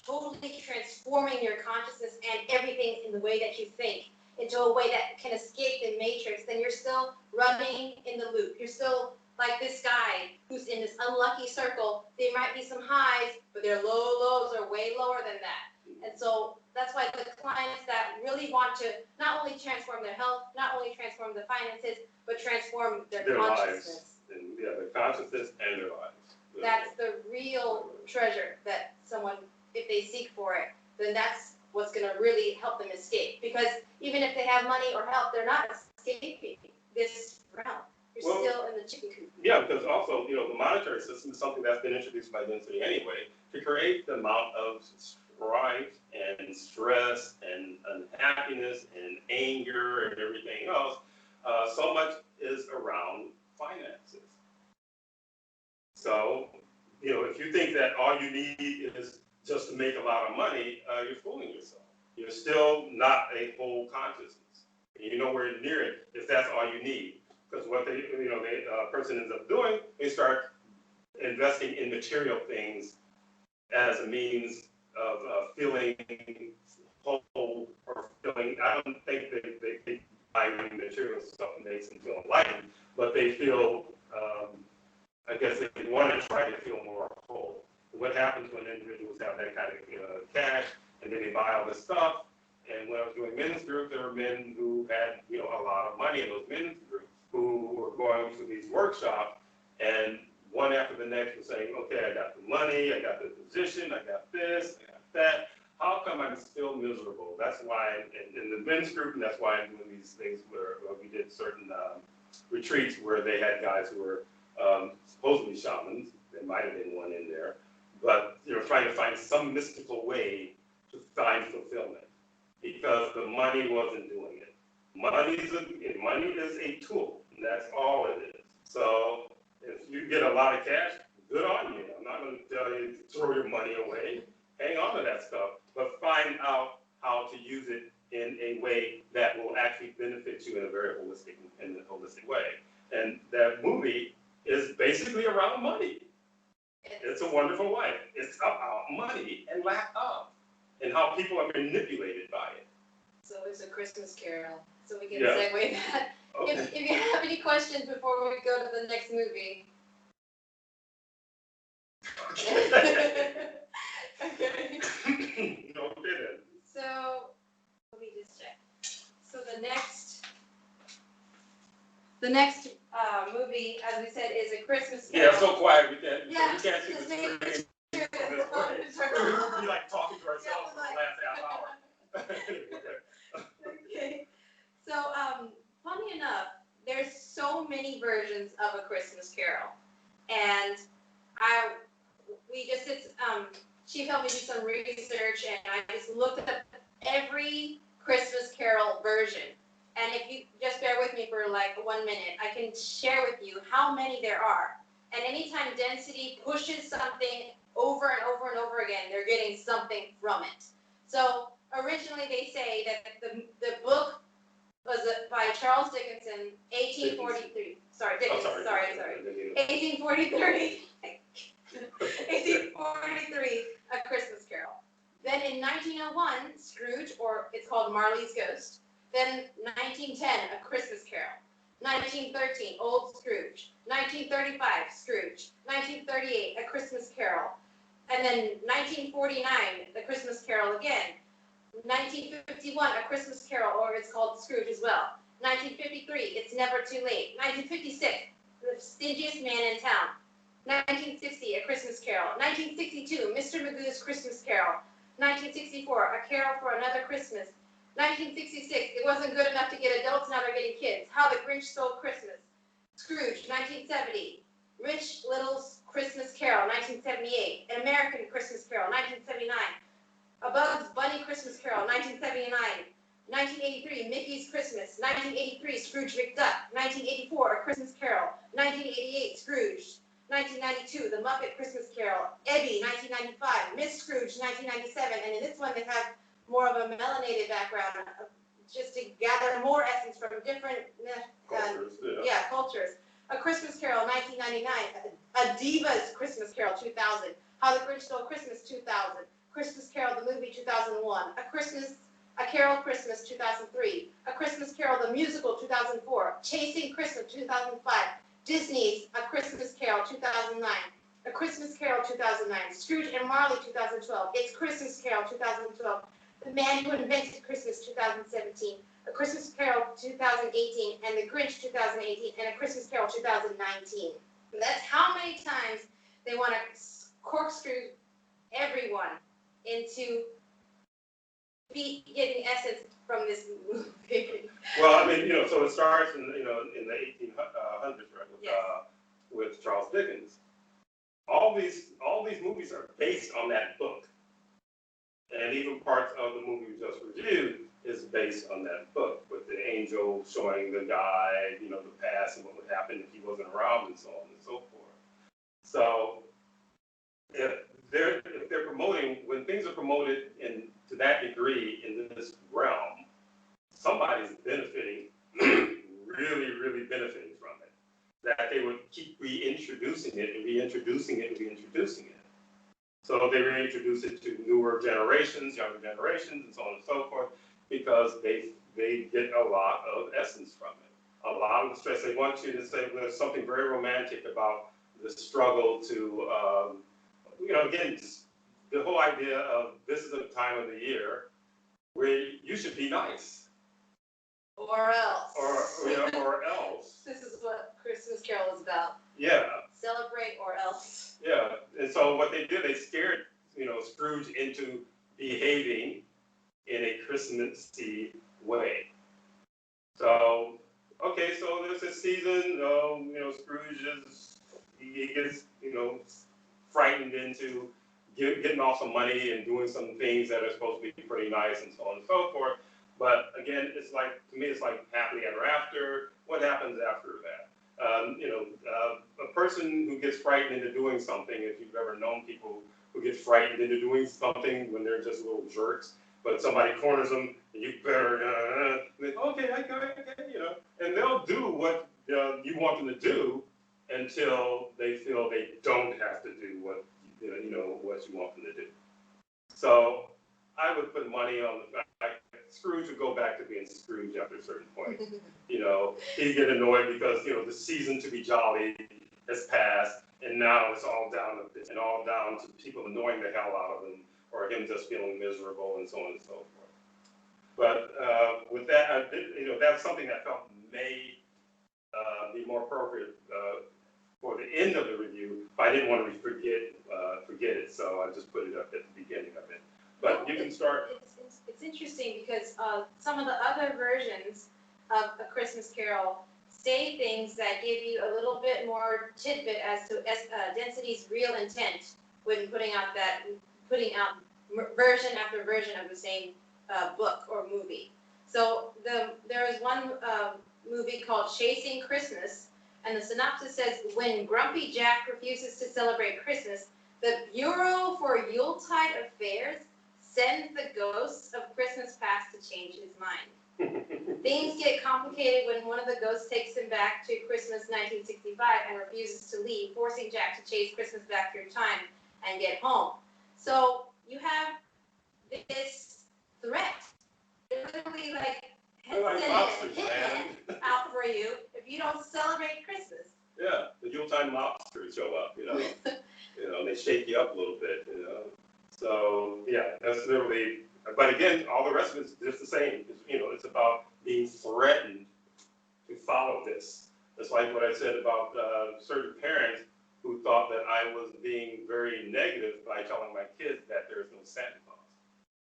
A: totally transforming your consciousness and everything in the way that you think into a way that can escape the matrix, then you're still running in the loop. You're still like this guy who's in this unlucky circle. There might be some highs, but their lows are way lower than that. And so that's why the clients that really want to not only transform their health, not only transform the finances, but transform their consciousness.
B: Lives. And their consciousness and their lives.
A: That's the real treasure that someone, if they seek for it, then that's what's going to really help them escape. Because even if they have money or health, they're not escaping this realm. You're still in the chicken coop. Yeah,
B: because also, the monetary system is something that's been introduced by density anyway, to create the amount of strife and stress and unhappiness and anger and everything else. So much is around finances. So, if you think that all you need is just to make a lot of money, you're fooling yourself. You're still not a whole consciousness. And you're nowhere near it if that's all you need. Because what the person ends up doing, they start investing in material things as a means of feeling whole or feeling. I don't think they buy material stuff and makes them feel enlightened, but they feel. I guess they want to try to feel more whole. What happens when individuals have that kind of cash and then they buy all this stuff? And when I was doing men's groups, there were men who had a lot of money in those men's groups who were going to these workshops, and one after the next was saying, okay, I got the money, I got the position, I got this, I got that. How come I'm still miserable? That's why in the men's group, and that's why I'm doing these things where we did certain retreats where they had guys who were supposedly shamans. There might have been one in there, but trying to find some mystical way to find fulfillment because the money wasn't doing it. Money is a tool, and that's all it is. So if you get a lot of cash, good on you. I'm not going to tell you to throw your money away. Hang on to that stuff, but find out how to use it in a way that will actually benefit you in a very holistic way. And that movie is basically around money. It's a Wonderful Life. It's about money and lack of, and how people are manipulated by it.
A: So it's a Christmas Carol. So we can
B: Yeah.
A: segue that.
B: Okay.
A: If you have any questions before we go to the next movie.
B: Okay.
A: Okay.
B: Okay then.
A: So let me just check. So the next movie, as we said, is A Christmas Carol.
B: Yeah, so quiet. We can't see
A: just
B: the
A: making
B: screen.
A: sure that
B: This
A: it's not
B: way.
A: in turn.
B: We'll be like talking to ourselves for the last half hour.
A: Okay. So, funny enough, there's so many versions of A Christmas Carol, and she helped me do some research, and I just looked up every Christmas Carol version. And if you just bear with me for like 1 minute, I can share with you how many there are. And anytime density pushes something over and over and over again, they're getting something from it. So originally they say that the book was by Charles Dickinson, 1843. Sorry, Dickens.
B: I'm
A: sorry. 1843. 1843, A Christmas Carol. Then in 1901, Scrooge, or it's called Marley's Ghost. Then 1910, A Christmas Carol. 1913, Old Scrooge. 1935, Scrooge. 1938, A Christmas Carol. And then 1949, The Christmas Carol again. 1951, A Christmas Carol, or it's called Scrooge as well. 1953, It's Never Too Late. 1956, The Stingiest Man in Town. 1960, A Christmas Carol. 1962, Mr. Magoo's Christmas Carol. 1964, A Carol for Another Christmas. 1966, It Wasn't Good Enough to Get Adults, Now They're Getting Kids. How the Grinch Stole Christmas. Scrooge, 1970. Rich Little's Christmas Carol, 1978. An American Christmas Carol, 1979. A Bugs Bunny Christmas Carol, 1979. 1983, Mickey's Christmas. 1983, Scrooge McDuck. 1984, A Christmas Carol. 1988, Scrooge. 1992, The Muppet Christmas Carol. Ebbie, 1995. Miss Scrooge, 1997. And in this one, they have more of a melanated background, just to gather more essence from different cultures. A Christmas Carol, 1999. A Diva's Christmas Carol, 2000. How the Grinch Stole Christmas, 2000. Christmas Carol, the movie, 2001. A Carol Christmas, 2003. A Christmas Carol, the musical, 2004. Chasing Christmas, 2005. Disney's A Christmas Carol, 2009. A Christmas Carol, 2009. Scrooge and Marley, 2012. It's Christmas Carol, 2012. The Man Who Invented Christmas, 2017. A Christmas Carol, 2018. And The Grinch, 2018. And A Christmas Carol, 2019. And that's how many times they want to corkscrew everyone into getting essence from this movie.
B: Well, I mean, so it starts in the 1800s, right,
A: Yes.
B: with Charles Dickens. All these movies are based on that book, and even parts of the movie we just reviewed is based on that book, with the angel showing the guy, the past and what would happen if he wasn't around, and so on and so forth. So if they're promoting, when things are promoted to that degree in this realm, somebody's benefiting, really, really benefiting from it. That they would keep reintroducing it and reintroducing it and reintroducing it. So they reintroduce it to newer generations, younger generations, and so on and so forth, because they get a lot of essence from it. A lot of the stress. They want you to say there's something very romantic about the struggle to, again, the whole idea of this is a time of the year where you should be nice.
A: Or else.
B: Or else.
A: This is what Christmas Carol is about.
B: Yeah.
A: Celebrate or else.
B: Yeah. And so what they did, they scared, Scrooge into behaving in a Christmassy way. So, okay, so there's this season, Scrooge he gets, frightened into getting off some money and doing some things that are supposed to be pretty nice and so on and so forth. But again, to me, it's like happily ever after. What happens after that? A person who gets frightened into doing something, if you've ever known people who get frightened into doing something when they're just little jerks, but somebody corners them, and you better, okay, and they'll do what you want them to do until until they feel they don't have to do what what you want them to do. So I would put money on the fact Scrooge would go back to being Scrooge after a certain point. He'd get annoyed because the season to be jolly has passed, and now it's all down to people annoying the hell out of him, or him just feeling miserable, and so on and so forth. But with that, I did, that's something that I felt may be more appropriate for the end of the review. But I didn't want to forget it, so I just put it up at the beginning of it. But you can start.
A: It's interesting because some of the other versions of A Christmas Carol say things that give you a little bit more tidbit as to Density's real intent when putting out version after version of the same book or movie. So there is one movie called Chasing Christmas, and the synopsis says, when Grumpy Jack refuses to celebrate Christmas, the Bureau for Yuletide Affairs sends the ghosts of Christmas past to change his mind. Things get complicated when one of the ghosts takes him back to Christmas 1965 and refuses to leave, forcing Jack to chase Christmas back through time and get home. So you have this threat. They're literally like out for you if you don't celebrate Christmas.
B: Yeah, the Yuletide mobsters show up, they shake you up a little bit, So, yeah, that's literally, but again, all the rest of it's just the same. It's about being threatened to follow this. That's like what I said about certain parents who thought that I was being very negative by telling my kids that there's no Santa Claus.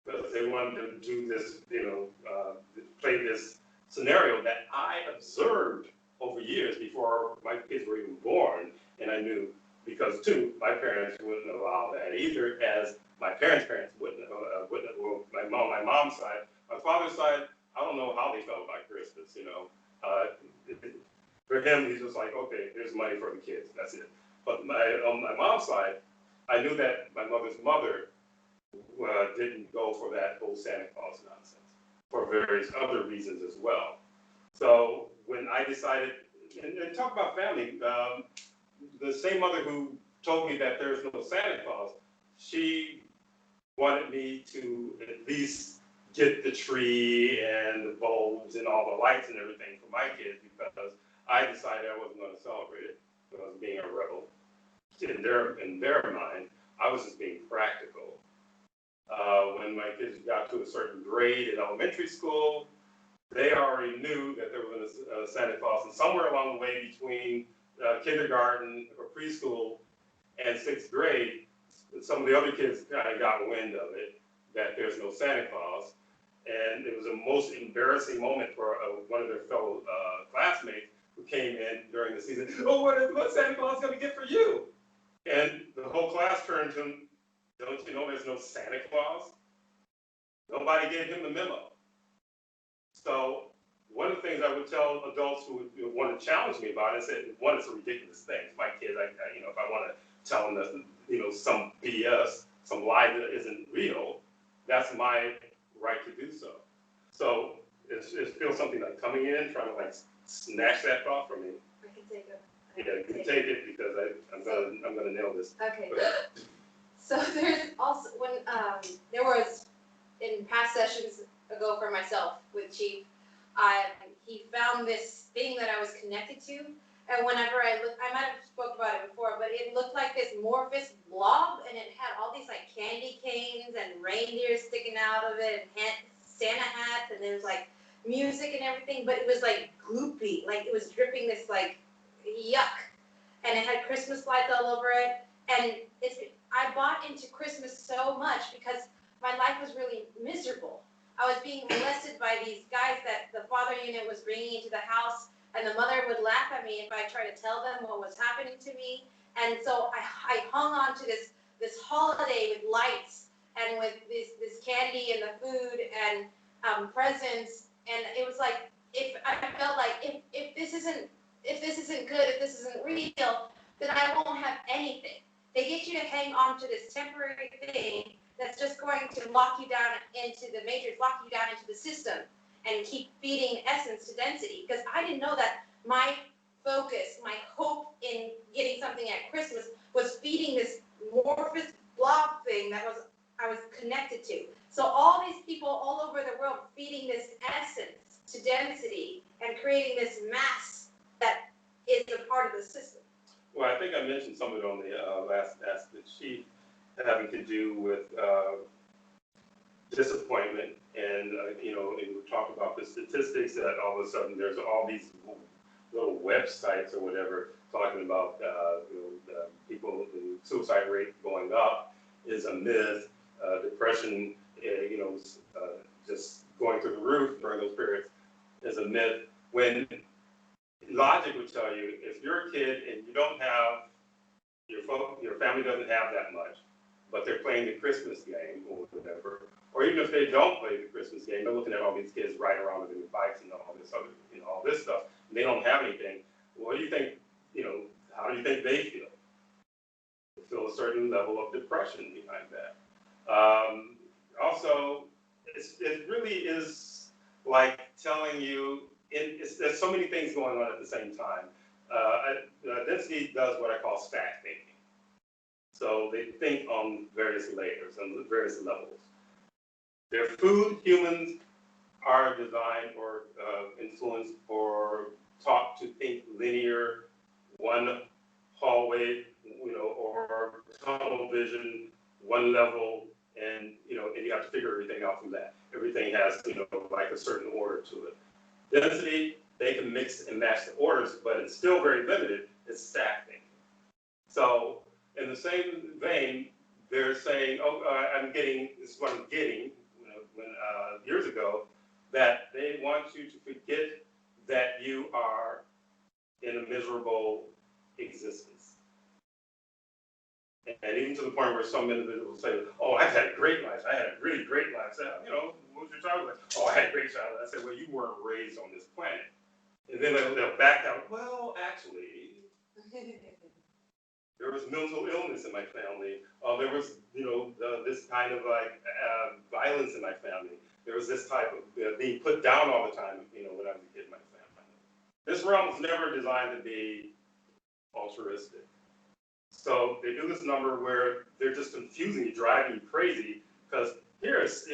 B: Because they wanted to do this, play this scenario that I observed over years before my kids were even born. And I knew, because too, my parents wouldn't allow that either, as my parents' wouldn't, well, my mom's side. My father's side, I don't know how they felt about Christmas, For him, he's just like, okay, there's money for the kids, that's it. But on my mom's side, I knew that my mother's mother didn't go for that whole Santa Claus nonsense, for various other reasons as well. So when I decided, and talk about family, the same mother who told me that there's no Santa Claus, she wanted me to at least get the tree and the bulbs and all the lights and everything for my kids, because I decided I wasn't going to celebrate it because I was being a rebel. In their mind, I was just being practical. When my kids got to a certain grade in elementary school, they already knew that there was a Santa Claus, and somewhere along the way between kindergarten or preschool and 6th grade, some of the other kids kind of got wind of it, that there's no Santa Claus. And it was a most embarrassing moment for one of their fellow classmates who came in during the season. Oh, what Santa Claus going to get for you? And the whole class turned to him, don't you know there's no Santa Claus? Nobody gave him the memo. So one of the things I would tell adults who would want to challenge me about it, I said, one, it's a ridiculous thing. My kids, if I want to tell them that, some BS, some lie that isn't real, that's my right to do so. So it feels something like coming in, trying to like snatch that thought from me.
A: I can take it.
B: Yeah, you can take it because I'm gonna nail this.
A: Okay. So there's also when there was in past sessions ago for myself with Chief, he found this thing that I was connected to, and whenever I looked, I might have spoke about it before, but it looked like this amorphous blob, and it had all these like candy canes and reindeers sticking out of it, and Santa hats, and there was like music and everything, but it was like gloopy, like it was dripping this like yuck, and it had Christmas lights all over it, and I bought into Christmas so much because my life was really miserable. I was being molested by these guys that the father unit was bringing into the house, and the mother would laugh at me if I tried to tell them what was happening to me. And so I hung on to this holiday with lights and with this candy and the food and presents, and it was like I felt like if this isn't good, if this isn't real, then I won't have anything. They get you to hang on to this temporary thing that's just going to lock you down into the matrix, lock you down into the system, and keep feeding essence to density. Because I didn't know that my focus, my hope in getting something at Christmas was feeding this amorphous blob thing that I was connected to. So all these people all over the world feeding this essence to density and creating this mass that is a part of the system.
B: Well, I think I mentioned some of it on the last Ask the Chief, having to do with disappointment, and and we talked about the statistics that all of a sudden there's all these little websites or whatever talking about people, the suicide rate going up is a myth. Depression, just going through the roof during those periods is a myth. When logic would tell you, if you're a kid and you don't have your family doesn't have that much, but they're playing the Christmas game or whatever, or even if they don't play the Christmas game, they're looking at all these kids riding around with their bikes and all this other, all this stuff, and they don't have anything. What do you think? How do you think they feel? They feel a certain level of depression behind that. Also, it really is like telling you, there's so many things going on at the same time. Density does what I call stack thinking. So they think on various layers and various levels. Their food, humans are designed or influenced or taught to think linear, one hallway, or tunnel vision, one level, and and you have to figure everything out from that. Everything has like a certain order to it. Density, they can mix and match the orders, but it's still very limited. It's stack thinking. So in the same vein, they're saying, this is what I'm getting, years ago, that they want you to forget that you are in a miserable existence. And even to the point where some individuals say, oh, I've had a great life. I had a really great life. So, what was your childhood? Oh, I had a great childhood. I said, well, you weren't raised on this planet. And then they'll back out, well, actually, there was mental illness in my family. There was, this kind of violence in my family. There was this type of being put down all the time, when I was a kid in my family. This realm was never designed to be altruistic. So they do this number where they're just confusing you, driving you crazy, because here's,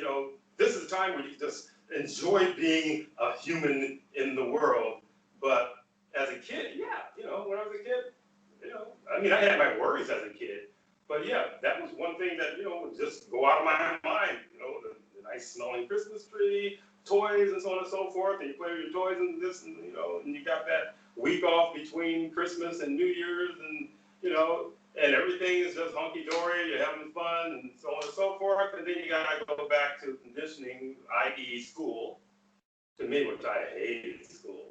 B: this is a time where you just enjoy being a human in the world. But as a kid, when I was a kid, I had my worries as a kid, but that was one thing that, would just go out of my mind, the nice smelling Christmas tree, toys and so on and so forth, and you play with your toys and this, and you got that week off between Christmas and New Year's, and, and everything is just hunky-dory, you're having fun, and so on and so forth, and then you gotta go back to conditioning, i.e. school, to me, which I hated school,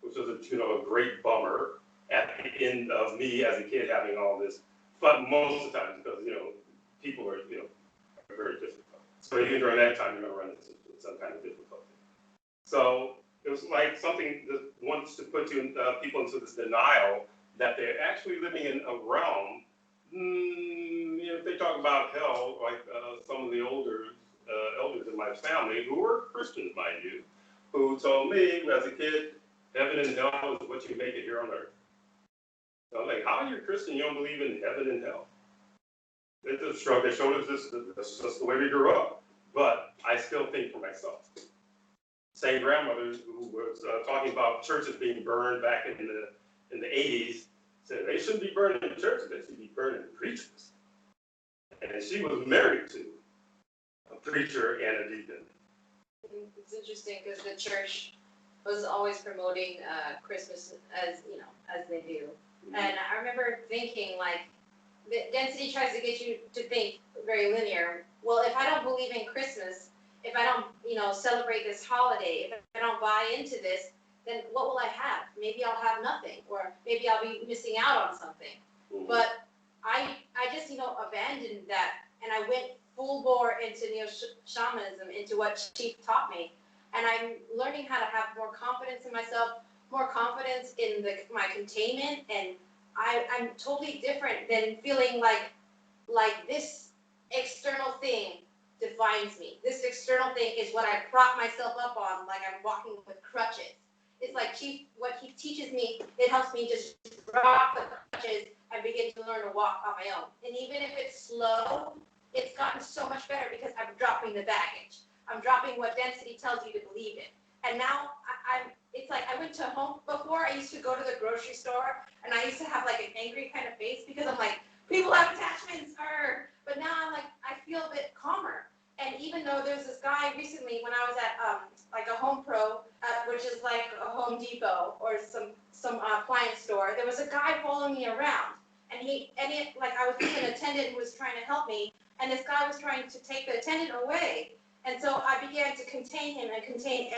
B: which was a great bummer at the end of me as a kid having all this fun most of the time, because, people are, very difficult. So even during that time, you're gonna run into some kind of difficulty. So it was like something that wants to put people into this denial that they're actually living in a realm. If they talk about hell, like some of the elders in my family, who were Christians, mind you, who told me as a kid, heaven and hell is what you make it here on earth. So I'm like, how are you a Christian? You don't believe in heaven and hell? They just shrugged their shoulders. That's just the way we grew up. But I still think for myself. Same grandmother who was talking about churches being burned back in the 80s said they shouldn't be burning churches. They should be burning preachers. And she was married to a preacher and a deacon.
A: It's interesting because the church was always promoting Christmas as they do. And I remember thinking, like, the density tries to get you to think very linear. Well, if I don't believe in Christmas, if I don't, celebrate this holiday, if I don't buy into this, then what will I have? Maybe I'll have nothing, or maybe I'll be missing out on something.
B: Mm-hmm.
A: But I just, abandoned that, and I went full bore into shamanism, into what Chief taught me. And I'm learning how to have more confidence in myself, more confidence in my containment, and I'm totally different than feeling like this external thing defines me. This external thing is what I prop myself up on, like I'm walking with crutches. it's like what he teaches me, it helps me just drop the crutches and begin to learn to walk on my own. And even if it's slow, it's gotten so much better because I'm dropping the baggage. I'm dropping what density tells you to believe in. And now it's like I went to home before. I used to go to the grocery store and I used to have like an angry kind of face because I'm like, people have attachments, but now I'm like, I feel a bit calmer. And even though there's this guy recently when I was at like a Home Pro, which is like a Home Depot or some appliance store, there was a guy following me around, and like I was with an attendant who was trying to help me, and this guy was trying to take the attendant away, and so I began to contain him and contain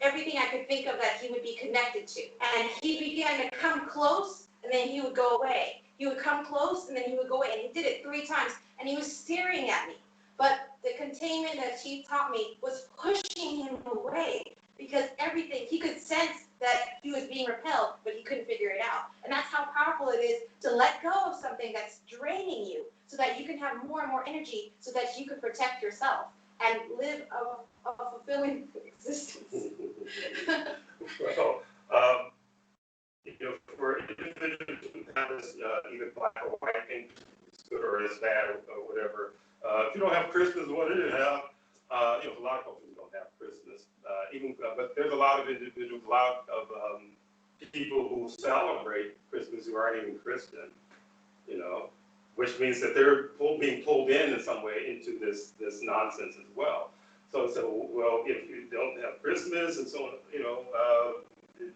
A: everything I could think of that he would be connected to, and he began to come close, and then he would go away. He would come close, and then he would go away, and he did it 3 times, and he was staring at me. But the containment that she taught me was pushing him away because everything, he could sense that he was being repelled, but he couldn't figure it out. And that's how powerful it is to let go of something that's draining you so that you can have more and more energy so that you can protect yourself and live a fulfilling existence.
B: Well, for individuals who have this either black or white ink, or as bad or whatever, if you don't have Christmas, what do you have? A lot of cultures don't have Christmas. But there's a lot of individuals, a lot of people who celebrate Christmas who aren't even Christian, which means that they're being pulled in some way into this nonsense as well. So, well, if you don't have Christmas and so on,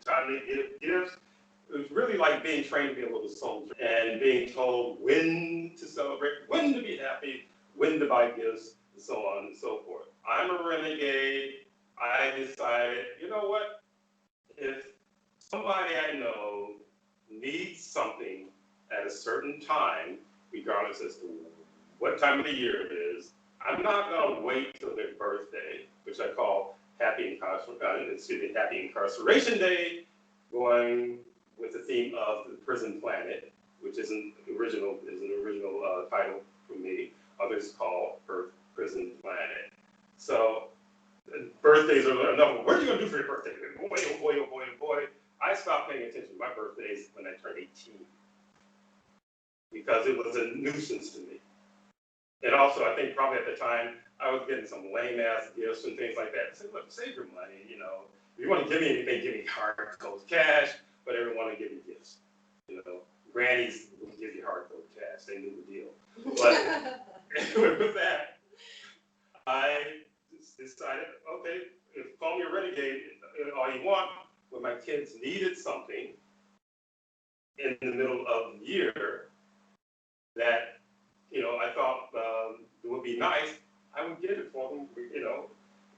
B: time to give gifts. It was really like being trained to be a little soldier and being told when to celebrate, when to be happy, when to buy gifts, and so on and so forth. I'm a renegade. I decided, you know what? If somebody I know needs something at a certain time, regardless as to what time of the year it is, I'm not going to wait till their birthday, which I call Happy Incarceration Day, going with the theme of the Prison Planet, which is an original title for me. Others call Earth Prison Planet. So birthdays are enough. What are you going to do for your birthday? Boy, oh boy, oh boy, oh boy. I stopped paying attention to my birthdays when I turned 18 because it was a nuisance to me. And also, I think probably at the time, I was getting some lame-ass gifts and things like that. I said, look, save your money, If you want to give me anything, give me hard cold cash, but everyone will give you gifts. Grannies will give you hard cold cash. They knew the deal. But with that, I decided, okay, call me a renegade all you want. When my kids needed something in the middle of the year that, I thought it would be nice, I would get it for them,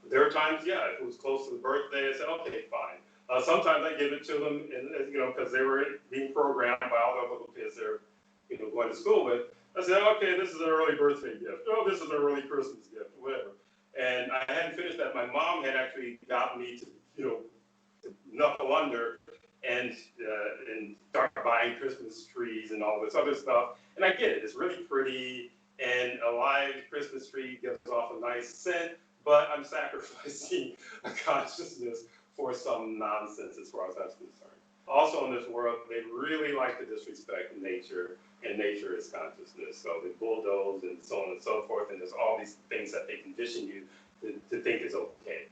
B: There are times, if it was close to the birthday, I said, okay, fine. Sometimes I give it to them, and because they were being programmed by all the little kids they're, going to school with. I said, okay, this is an early birthday gift. Oh, this is an early Christmas gift, whatever. And I hadn't finished that. My mom had actually got me to, to knuckle under and start buying Christmas trees and all this other stuff. And I get it. It's really pretty, and a live Christmas tree gives off a nice scent, but I'm sacrificing a consciousness for some nonsense as far as that's concerned. Also in this world, they really like to disrespect nature, and nature is consciousness. So they bulldoze and so on and so forth, and there's all these things that they condition you to think is okay.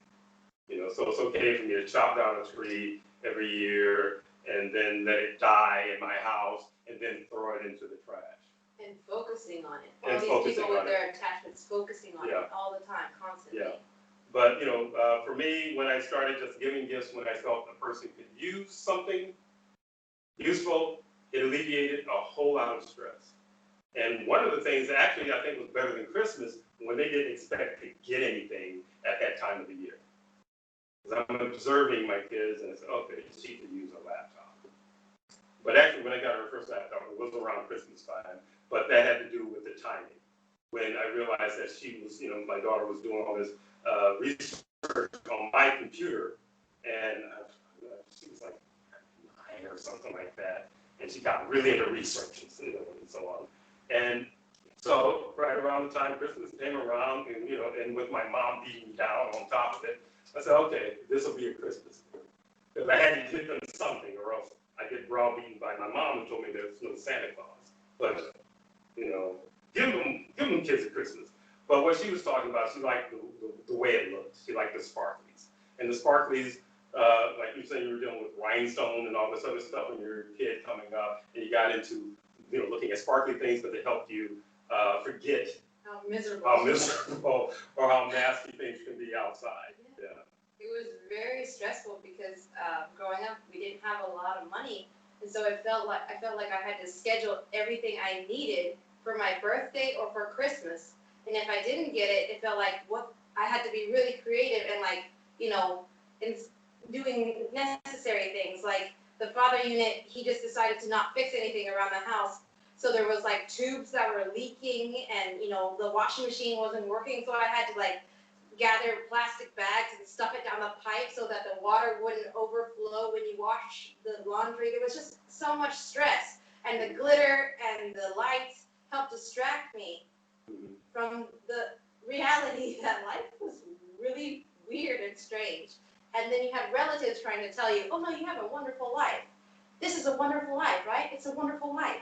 B: So it's okay for me to chop down a tree every year and then let it die in my house and then throw it into the trash.
A: And focusing on it. All these people with their attachments focusing on it all the time, constantly.
B: Yeah. But, for me, when I started just giving gifts when I felt the person could use something useful, it alleviated a whole lot of stress. And one of the things that actually I think was better than Christmas, when they didn't expect to get anything at that time of the year. Because I'm observing my kids and I said, okay, she could use a laptop. But actually, when I got her first laptop, it was around Christmas time, but that had to do with the timing. When I realized that she was, my daughter was doing all this research on my computer, and she was like 9 or something like that, and she got really into research and so on. And so right around the time Christmas came around, and and with my mom beating me down on top of it, I said, okay, this will be a Christmas. Because I had to Santa Claus, but give them kids at Christmas. But what she was talking about, she liked the way it looked. She liked the sparklies, and the sparklies, like you were saying, you were dealing with rhinestone and all this other stuff when you were a kid coming up, and you got into looking at sparkly things, but they helped you forget
A: how miserable
B: or how nasty things can be outside. Yeah.
A: It was very stressful because growing up, we didn't have a lot of money, and so I felt like I had to schedule everything I needed for my birthday or for Christmas. And if I didn't get it, it felt like I had to be really creative and in doing necessary things. Like the father unit, he just decided to not fix anything around the house. So there was like tubes that were leaking, and the washing machine wasn't working. So I had to gather plastic bags and stuff it down the pipe so that the water wouldn't overflow when you wash the laundry. There was just so much stress, and the glitter and the lights helped distract me from the reality that life was really weird and strange. And then you have relatives trying to tell you, oh no, you have a wonderful life. This is a wonderful life, right? It's a wonderful life.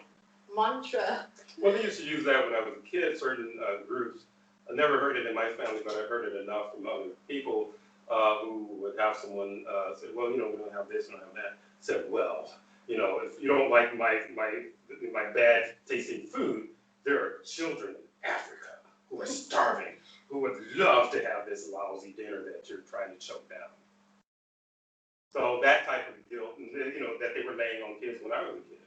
A: Mantra.
B: Well, they used to use that when I was a kid, certain groups. I never heard it in my family, but I heard it enough from other people who would have someone say, well, we don't have this, we don't have that. Said, well, if you don't like my bad tasting food, there are children in Africa who are starving, who would love to have this lousy dinner that you're trying to choke down. So that type of guilt, that they were laying on kids when I was a kid.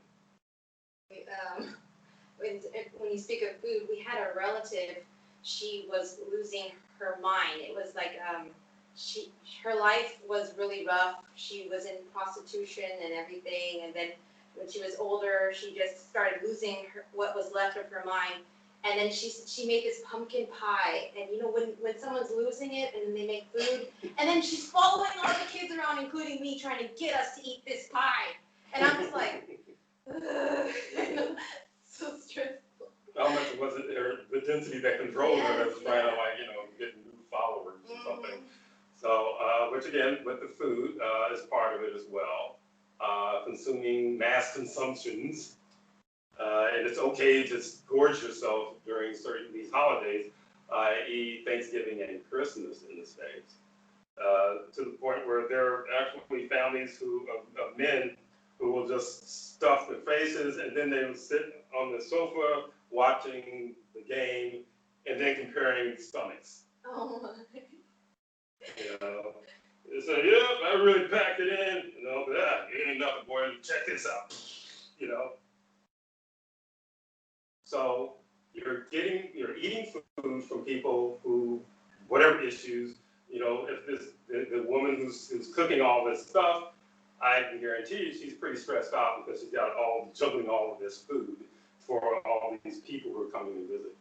A: When you speak of food, we had a relative. She was losing her mind. It was like her life was really rough. She was in prostitution and everything, and then when she was older, she just started losing what was left of her mind. And then she made this pumpkin pie, and when someone's losing it and then they make food, and then she's following all the kids around, including me, trying to get us to eat this pie, and I'm just like, so stressful.
B: How much was it, the density that controlled her that was trying to get new followers or something. So, which again, with the food is part of it as well. Consuming mass consumptions. And it's okay to gorge yourself during these holidays, i.e. Thanksgiving and Christmas in the States. To the point where there are actually families of men who will just stuff their faces, and then they will sit on the sofa watching the game and then comparing stomachs.
A: Oh my.
B: They say, yeah, I really packed it in, but it ain't nothing, boy, check this out, So you're eating food from people who, whatever issues, if the woman who's cooking all this stuff, I can guarantee you she's pretty stressed out because she's got juggling all of this food for all these people who are coming to visit.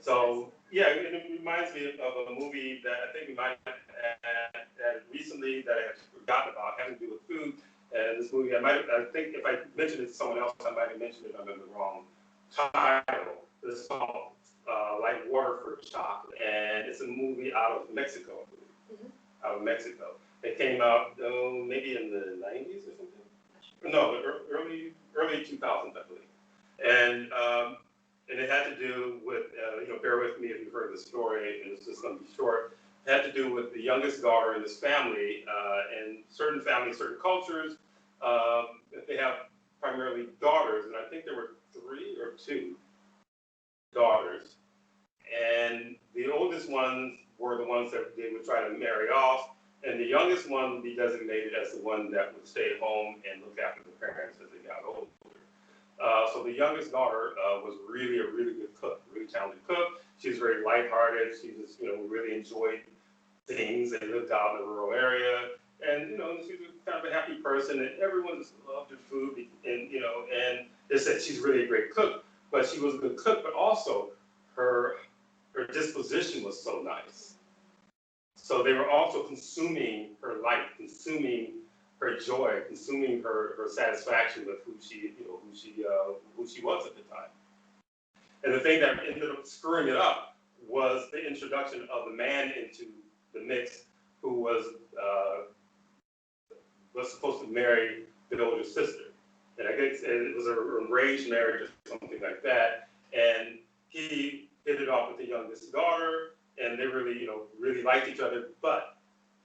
B: So yeah, it reminds me of a movie that I think we might have had recently that I had forgotten about, having to do with food. And this movie, I think if I mentioned it to someone else, I might have mentioned it under the wrong title. It's called Like Water for Chocolate, and it's a movie out of Mexico, I believe. Out of Mexico. It came out maybe in the 90s or something. No, early 2000s, I believe. And it had to do with, bear with me if you've heard the story, and it's just going to be short. It had to do with the youngest daughter in this family, and certain families, certain cultures, they have primarily daughters, and I think there were 3 or 2 daughters. And the oldest ones were the ones that they would try to marry off, and the youngest one would be designated as the one that would stay at home and look after the parents as they got older. So the youngest daughter was really a really good cook, really talented cook. She was very lighthearted. She just, really enjoyed things. They lived out in a rural area, and she was kind of a happy person, and everyone just loved her food. And they said she's really a great cook, but she was a good cook, but also her disposition was so nice. So they were also consuming her life, consuming her joy, consuming her satisfaction with who she was at the time. And the thing that ended up screwing it up was the introduction of the man into the mix, who was supposed to marry the older sister. and I guess it was an arranged marriage or something like that. And he hit it off with the youngest daughter, and they really, really liked each other. But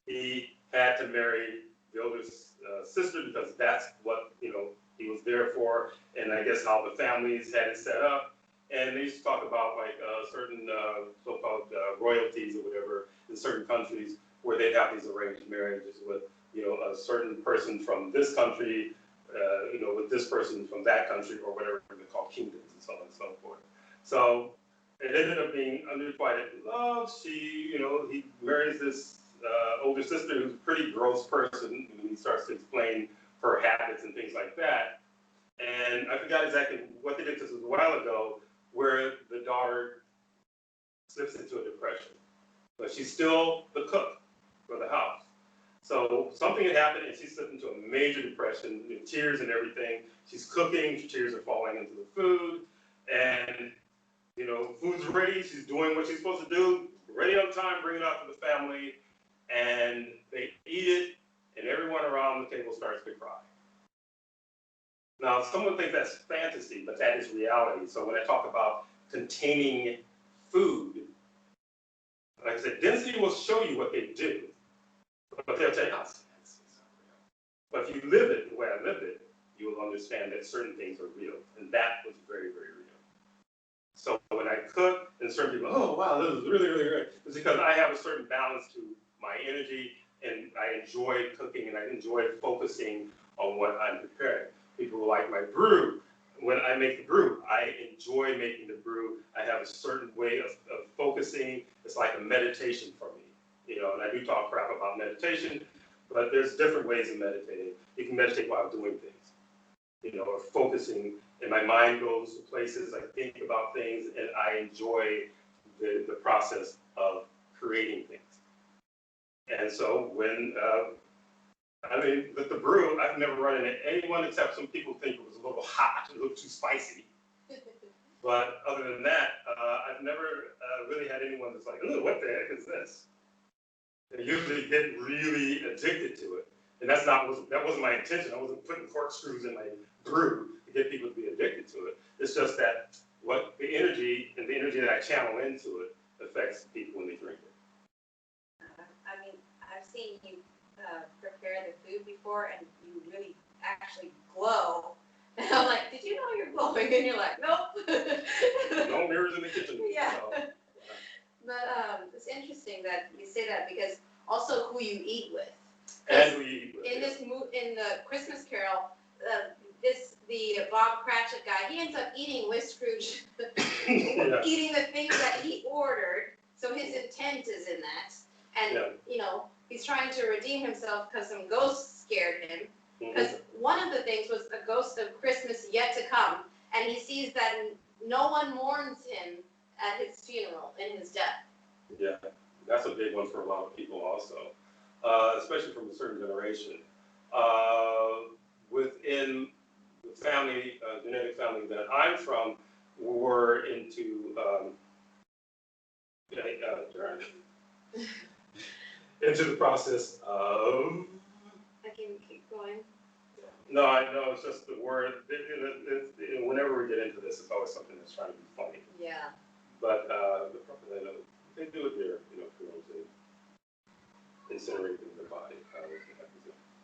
B: he had to marry the older sister because that's what he was there for, and I guess how the families had it set up. And they used to talk about like certain so-called royalties or whatever in certain countries where they'd have these arranged marriages with a certain person from this country, with this person from that country or whatever they call kingdoms and so on and so forth. So it ended up being unrequited love. He marries this older sister who's a pretty gross person, and he starts to explain her habits and things like that. And I forgot exactly what they did, because it was a while ago, where the daughter slips into a depression. But she's still the cook for the house. So something had happened, and she slipped into a major depression, tears and everything. She's cooking, tears are falling into the food, and food's ready. She's doing what she's supposed to do, ready on time, bring it out to the family, and they eat it, and everyone around the table starts to cry. Now, someone thinks that's fantasy, but that is reality. So when I talk about containing food, like I said, density will show you what they do, but they'll tell you, oh, it's not real. But if you live it the way I lived it, you will understand that certain things are real, and that was very, very real. So when I cook, and certain people, oh, wow, this is really, really great, it's because I have a certain balance to my energy, and I enjoy cooking, and I enjoy focusing on what I'm preparing. People will like my brew. When I make the brew, I enjoy making the brew. I have a certain way of focusing. It's like a meditation for me, and I do talk crap about meditation, but there's different ways of meditating. You can meditate while doing things, or focusing, and my mind goes to places, I think about things, and I enjoy the process of creating things. And so when, with the brew, I've never run into anyone except some people think it was a little hot, a little too spicy. But other than that, I've never really had anyone that's like, oh, what the heck is this? They usually get really addicted to it. And that wasn't my intention. I wasn't putting corkscrews in my brew to get people to be addicted to it. It's just that the energy that I channel into it affects people when they drink it.
A: I mean, I've seen you prepare the food before, and you really actually glow. And I'm like, did you know you're glowing? And you're like, nope.
B: No mirrors in the kitchen.
A: Yeah.
B: So.
A: But it's interesting that you say that, because also who you eat with.
B: And who you eat with.
A: In the Christmas Carol, the Bob Cratchit guy, he ends up eating with Scrooge, eating the things that he ordered. So his intent is in that, and he's trying to redeem himself because some ghosts scared him. Because one of the things was a ghost of Christmas yet to come, and he sees that no one mourns him at his funeral, in his death.
B: Yeah, that's a big one for a lot of people also, especially from a certain generation. Within the family, genetic family that I'm from, we're into into the process of.
A: I can keep going.
B: No, I know, it's just the word. Whenever we get into this, it's always something that's trying to be funny.
A: Yeah.
B: But they do it here, funerals, they incinerate the body.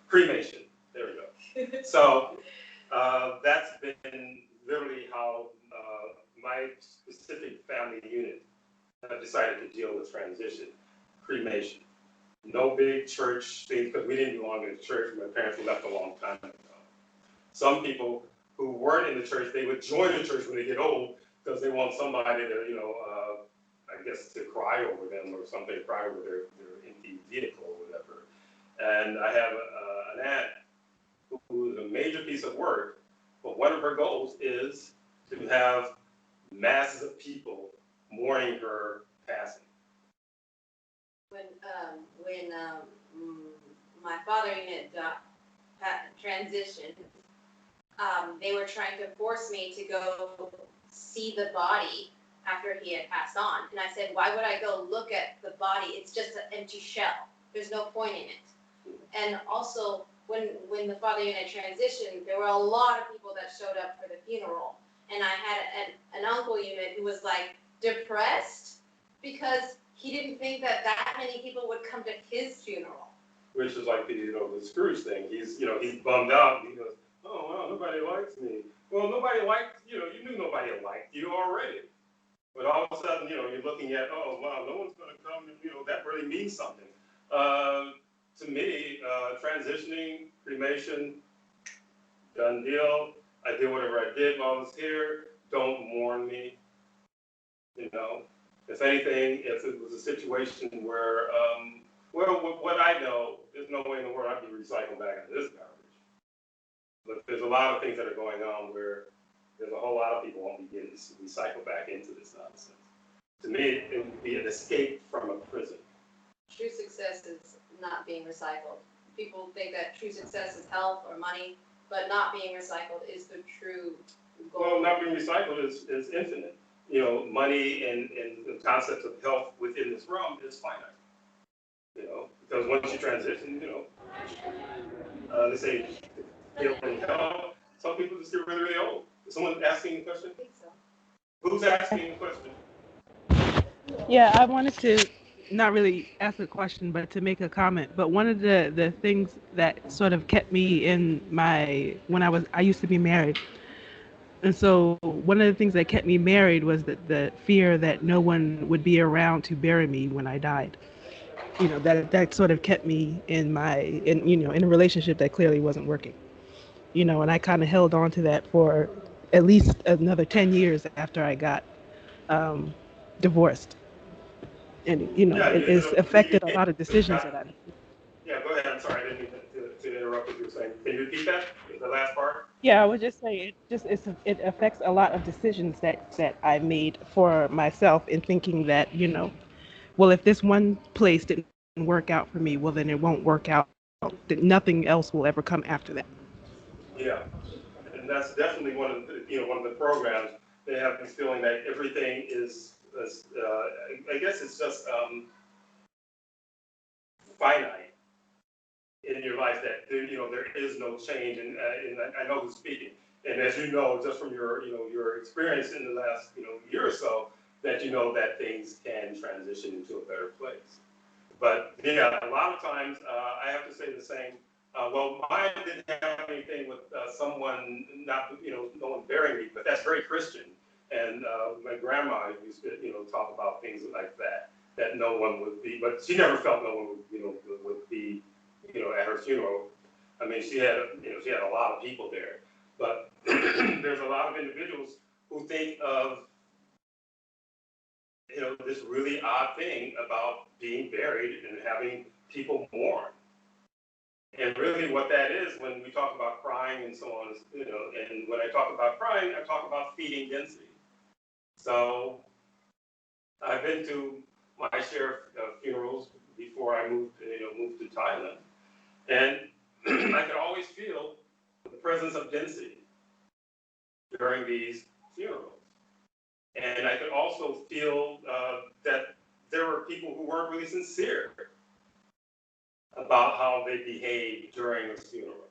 B: Cremation. There we go. So that's been literally how my specific family unit have decided to deal with transition. Cremation. No big church things, because we didn't belong in the church. My parents were left a long time ago. Some people who weren't in the church, they would join the church when they get old, because they want somebody to, I guess, to cry over them or something, cry over their empty vehicle or whatever. And I have an aunt who is a major piece of work, but one of her goals is to have masses of people mourning her passing.
A: When my father unit transitioned, they were trying to force me to go see the body after he had passed on. And I said, why would I go look at the body? It's just an empty shell. There's no point in it. And also, when the father unit transitioned, there were a lot of people that showed up for the funeral. And I had an uncle unit who was like depressed because he didn't think that many people would come to his funeral.
B: Which is like the Scrooge thing. He's bummed out and he goes, oh wow, nobody likes me. Well, nobody liked, you knew nobody liked you already. But all of a sudden, you're looking at, oh wow, no one's gonna come, that really means something. To me, transitioning, cremation, done deal. I did whatever I did while I was here. Don't mourn me. If anything, if it was a situation where, well, with what I know, there's no way in the world I'd be recycled back into this garbage. But there's a lot of things that are going on where there's a whole lot of people won't be getting recycled back into this nonsense. To me, it would be an escape from a prison.
A: True success is not being recycled. People think that true success is health or money, but not being recycled is the true goal.
B: Well, not being recycled is infinite. Money and the concept of health within this realm is finite. Because once you transition, they say, in health, some people just get really, really old. Is someone asking a question?
A: I think so.
B: Who's asking a question?
C: Yeah, I wanted to not really ask a question, but to make a comment. But one of the things that sort of kept me in when I used to be married. And so one of the things that kept me married was the fear that no one would be around to bury me when I died. That sort of kept me in a relationship that clearly wasn't working. And I kind of held on to that for at least another 10 years after I got divorced. And, it's affected a lot of decisions that I made.
B: Yeah, go ahead. I'm sorry, I didn't mean to interrupt what you were saying. Can you repeat that? The last part?
C: Yeah, I was just saying it affects a lot of decisions that I made for myself in thinking that, well, if this one place didn't work out for me, well, then it won't work out. That nothing else will ever come after that.
B: Yeah, and that's definitely one of the programs. They have this feeling that everything is I guess it's just finite in your life, that there is no change, and I know who's speaking. And as you know, just from your experience in the last year or so, that that things can transition into a better place. But yeah, a lot of times I have to say the same. Well, mine didn't have anything with someone not no one burying me, but that's very Christian. And my grandma used to talk about things like that no one would be, but she never felt no one would be at her funeral. I mean, she had a lot of people there, but there's a lot of individuals who think of this really odd thing about being buried and having people mourn. And really what that is, when we talk about crying and so on, and when I talk about crying, I talk about feeding density. So I've been to my share of funerals before I moved to Thailand. And I could always feel the presence of density during these funerals. And I could also feel that there were people who weren't really sincere about how they behaved during a funeral.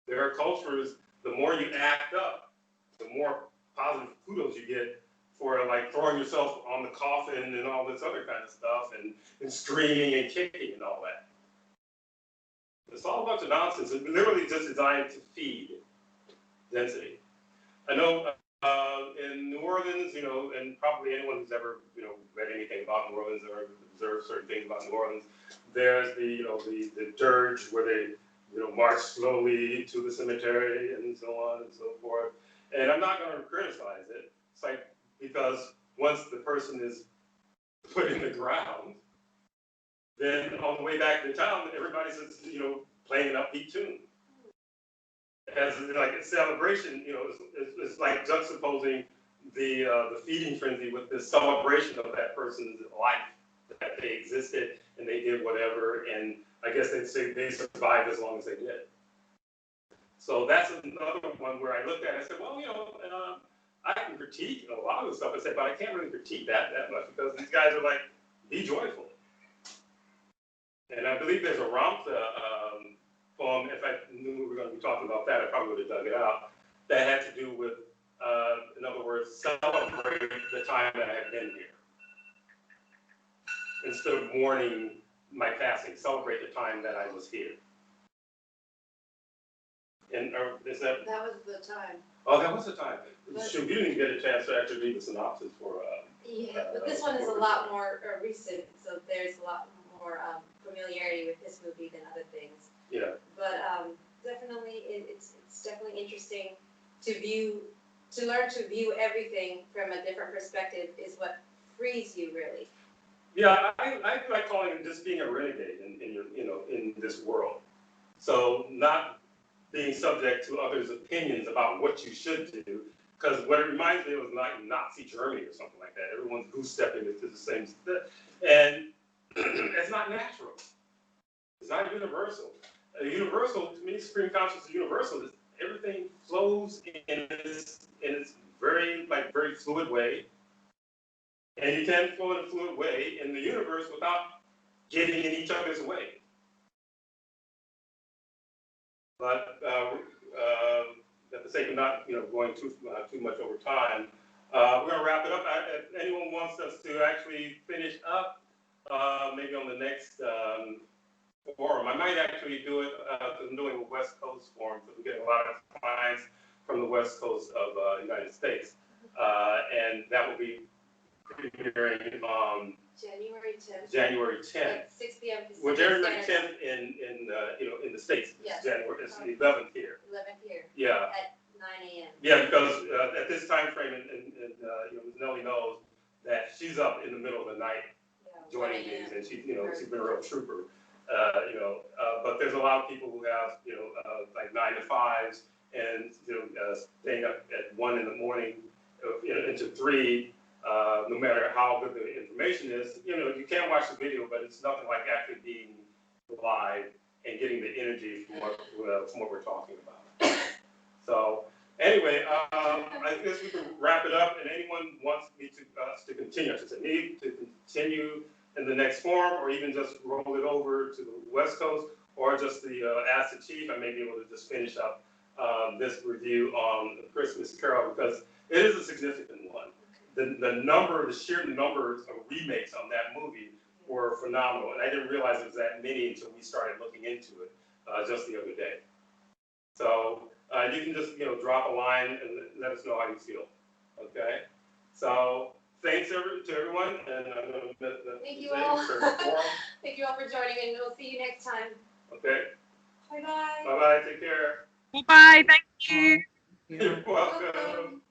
B: There are cultures, the more you act up, the more positive kudos you get for like throwing yourself on the coffin and all this other kind of stuff and screaming and kicking and all that. It's all a bunch of nonsense. It's literally just designed to feed density. I know in New Orleans, and probably anyone who's ever, read anything about New Orleans or observed certain things about New Orleans, there's the dirge where they, march slowly to the cemetery and so on and so forth. And I'm not going to criticize it. It's like, because once the person is put in the ground, then on the way back to town, everybody's, playing an upbeat tune. As like a celebration, it's like juxtaposing the feeding frenzy with the celebration of that person's life, that they existed and they did whatever, and I guess they'd say they survived as long as they did. So that's another one where I looked at it and I said, well, I can critique a lot of the stuff I said, but I can't really critique that much because these guys are like, be joyful. And I believe there's a Ramtha poem, if I talking about that, I probably would have dug it out. That had to do with, in other words, celebrate the time that I had been here. Instead of mourning my passing, celebrate the time that I was here. And is that?
A: That was the time.
B: Oh, that was the time.
A: But,
B: Shoot, you didn't get a chance to actually read the synopsis for.
A: Yeah, but this one is a lot more recent, so there's a lot more familiarity with this movie than other things.
B: Yeah.
A: But definitely, it's definitely interesting to learn to view everything from a different perspective is what frees you really.
B: Yeah, I like calling it just being a renegade in your, in this world. So not being subject to others' opinions about what you should do, because what it reminds me of is like Nazi Germany or something like that. Everyone's goose-stepping into the same step, and it's not natural. It's not universal. Universal, to me, supreme consciousness is universal. Everything flows in this very fluid way, and you can flow in a fluid way in the universe without getting in each other's way. But at the sake of not, going too much over time, we're going to wrap it up. If anyone wants us to actually finish up, maybe on the next forum, I might actually do it. I'm doing a West Coast forum, so we're getting a lot of clients from the West Coast of the United States, and that will be premiering January 10th.
A: At 6 p.m. Pacific
B: Well, January
A: Standard
B: 10th in the States.
A: Yes.
B: January, it's the 11th here.
A: 11th here.
B: Yeah.
A: At 9 a.m.
B: Yeah, because at this time frame, and Ms. Nellie knows that she's up in the middle of the night joining these, and she's been a real trooper. But there's a lot of people who have like 9 to 5s and staying up at 1 in the morning, into 3. No matter how good the information is, you can watch the video, but it's nothing like actually being live and getting the energy from what we're talking about. So anyway, I guess we can wrap it up. And anyone wants me us to continue, continue in the next forum, or even just roll it over to the West Coast, or just the Ask the Chief, I may be able to just finish up this review on the Christmas Carol, because it is a significant one. The sheer numbers of remakes on that movie were phenomenal, and I didn't realize it was that many until we started looking into it just the other day. So you can just drop a line and let us know how you feel. Okay. So thanks to everyone, and I'm going to
A: thank you all. Thank you all for joining, and we'll see you next time.
B: Okay.
A: Bye bye.
B: Bye bye. Take care.
C: Bye. Thank you.
B: You're welcome.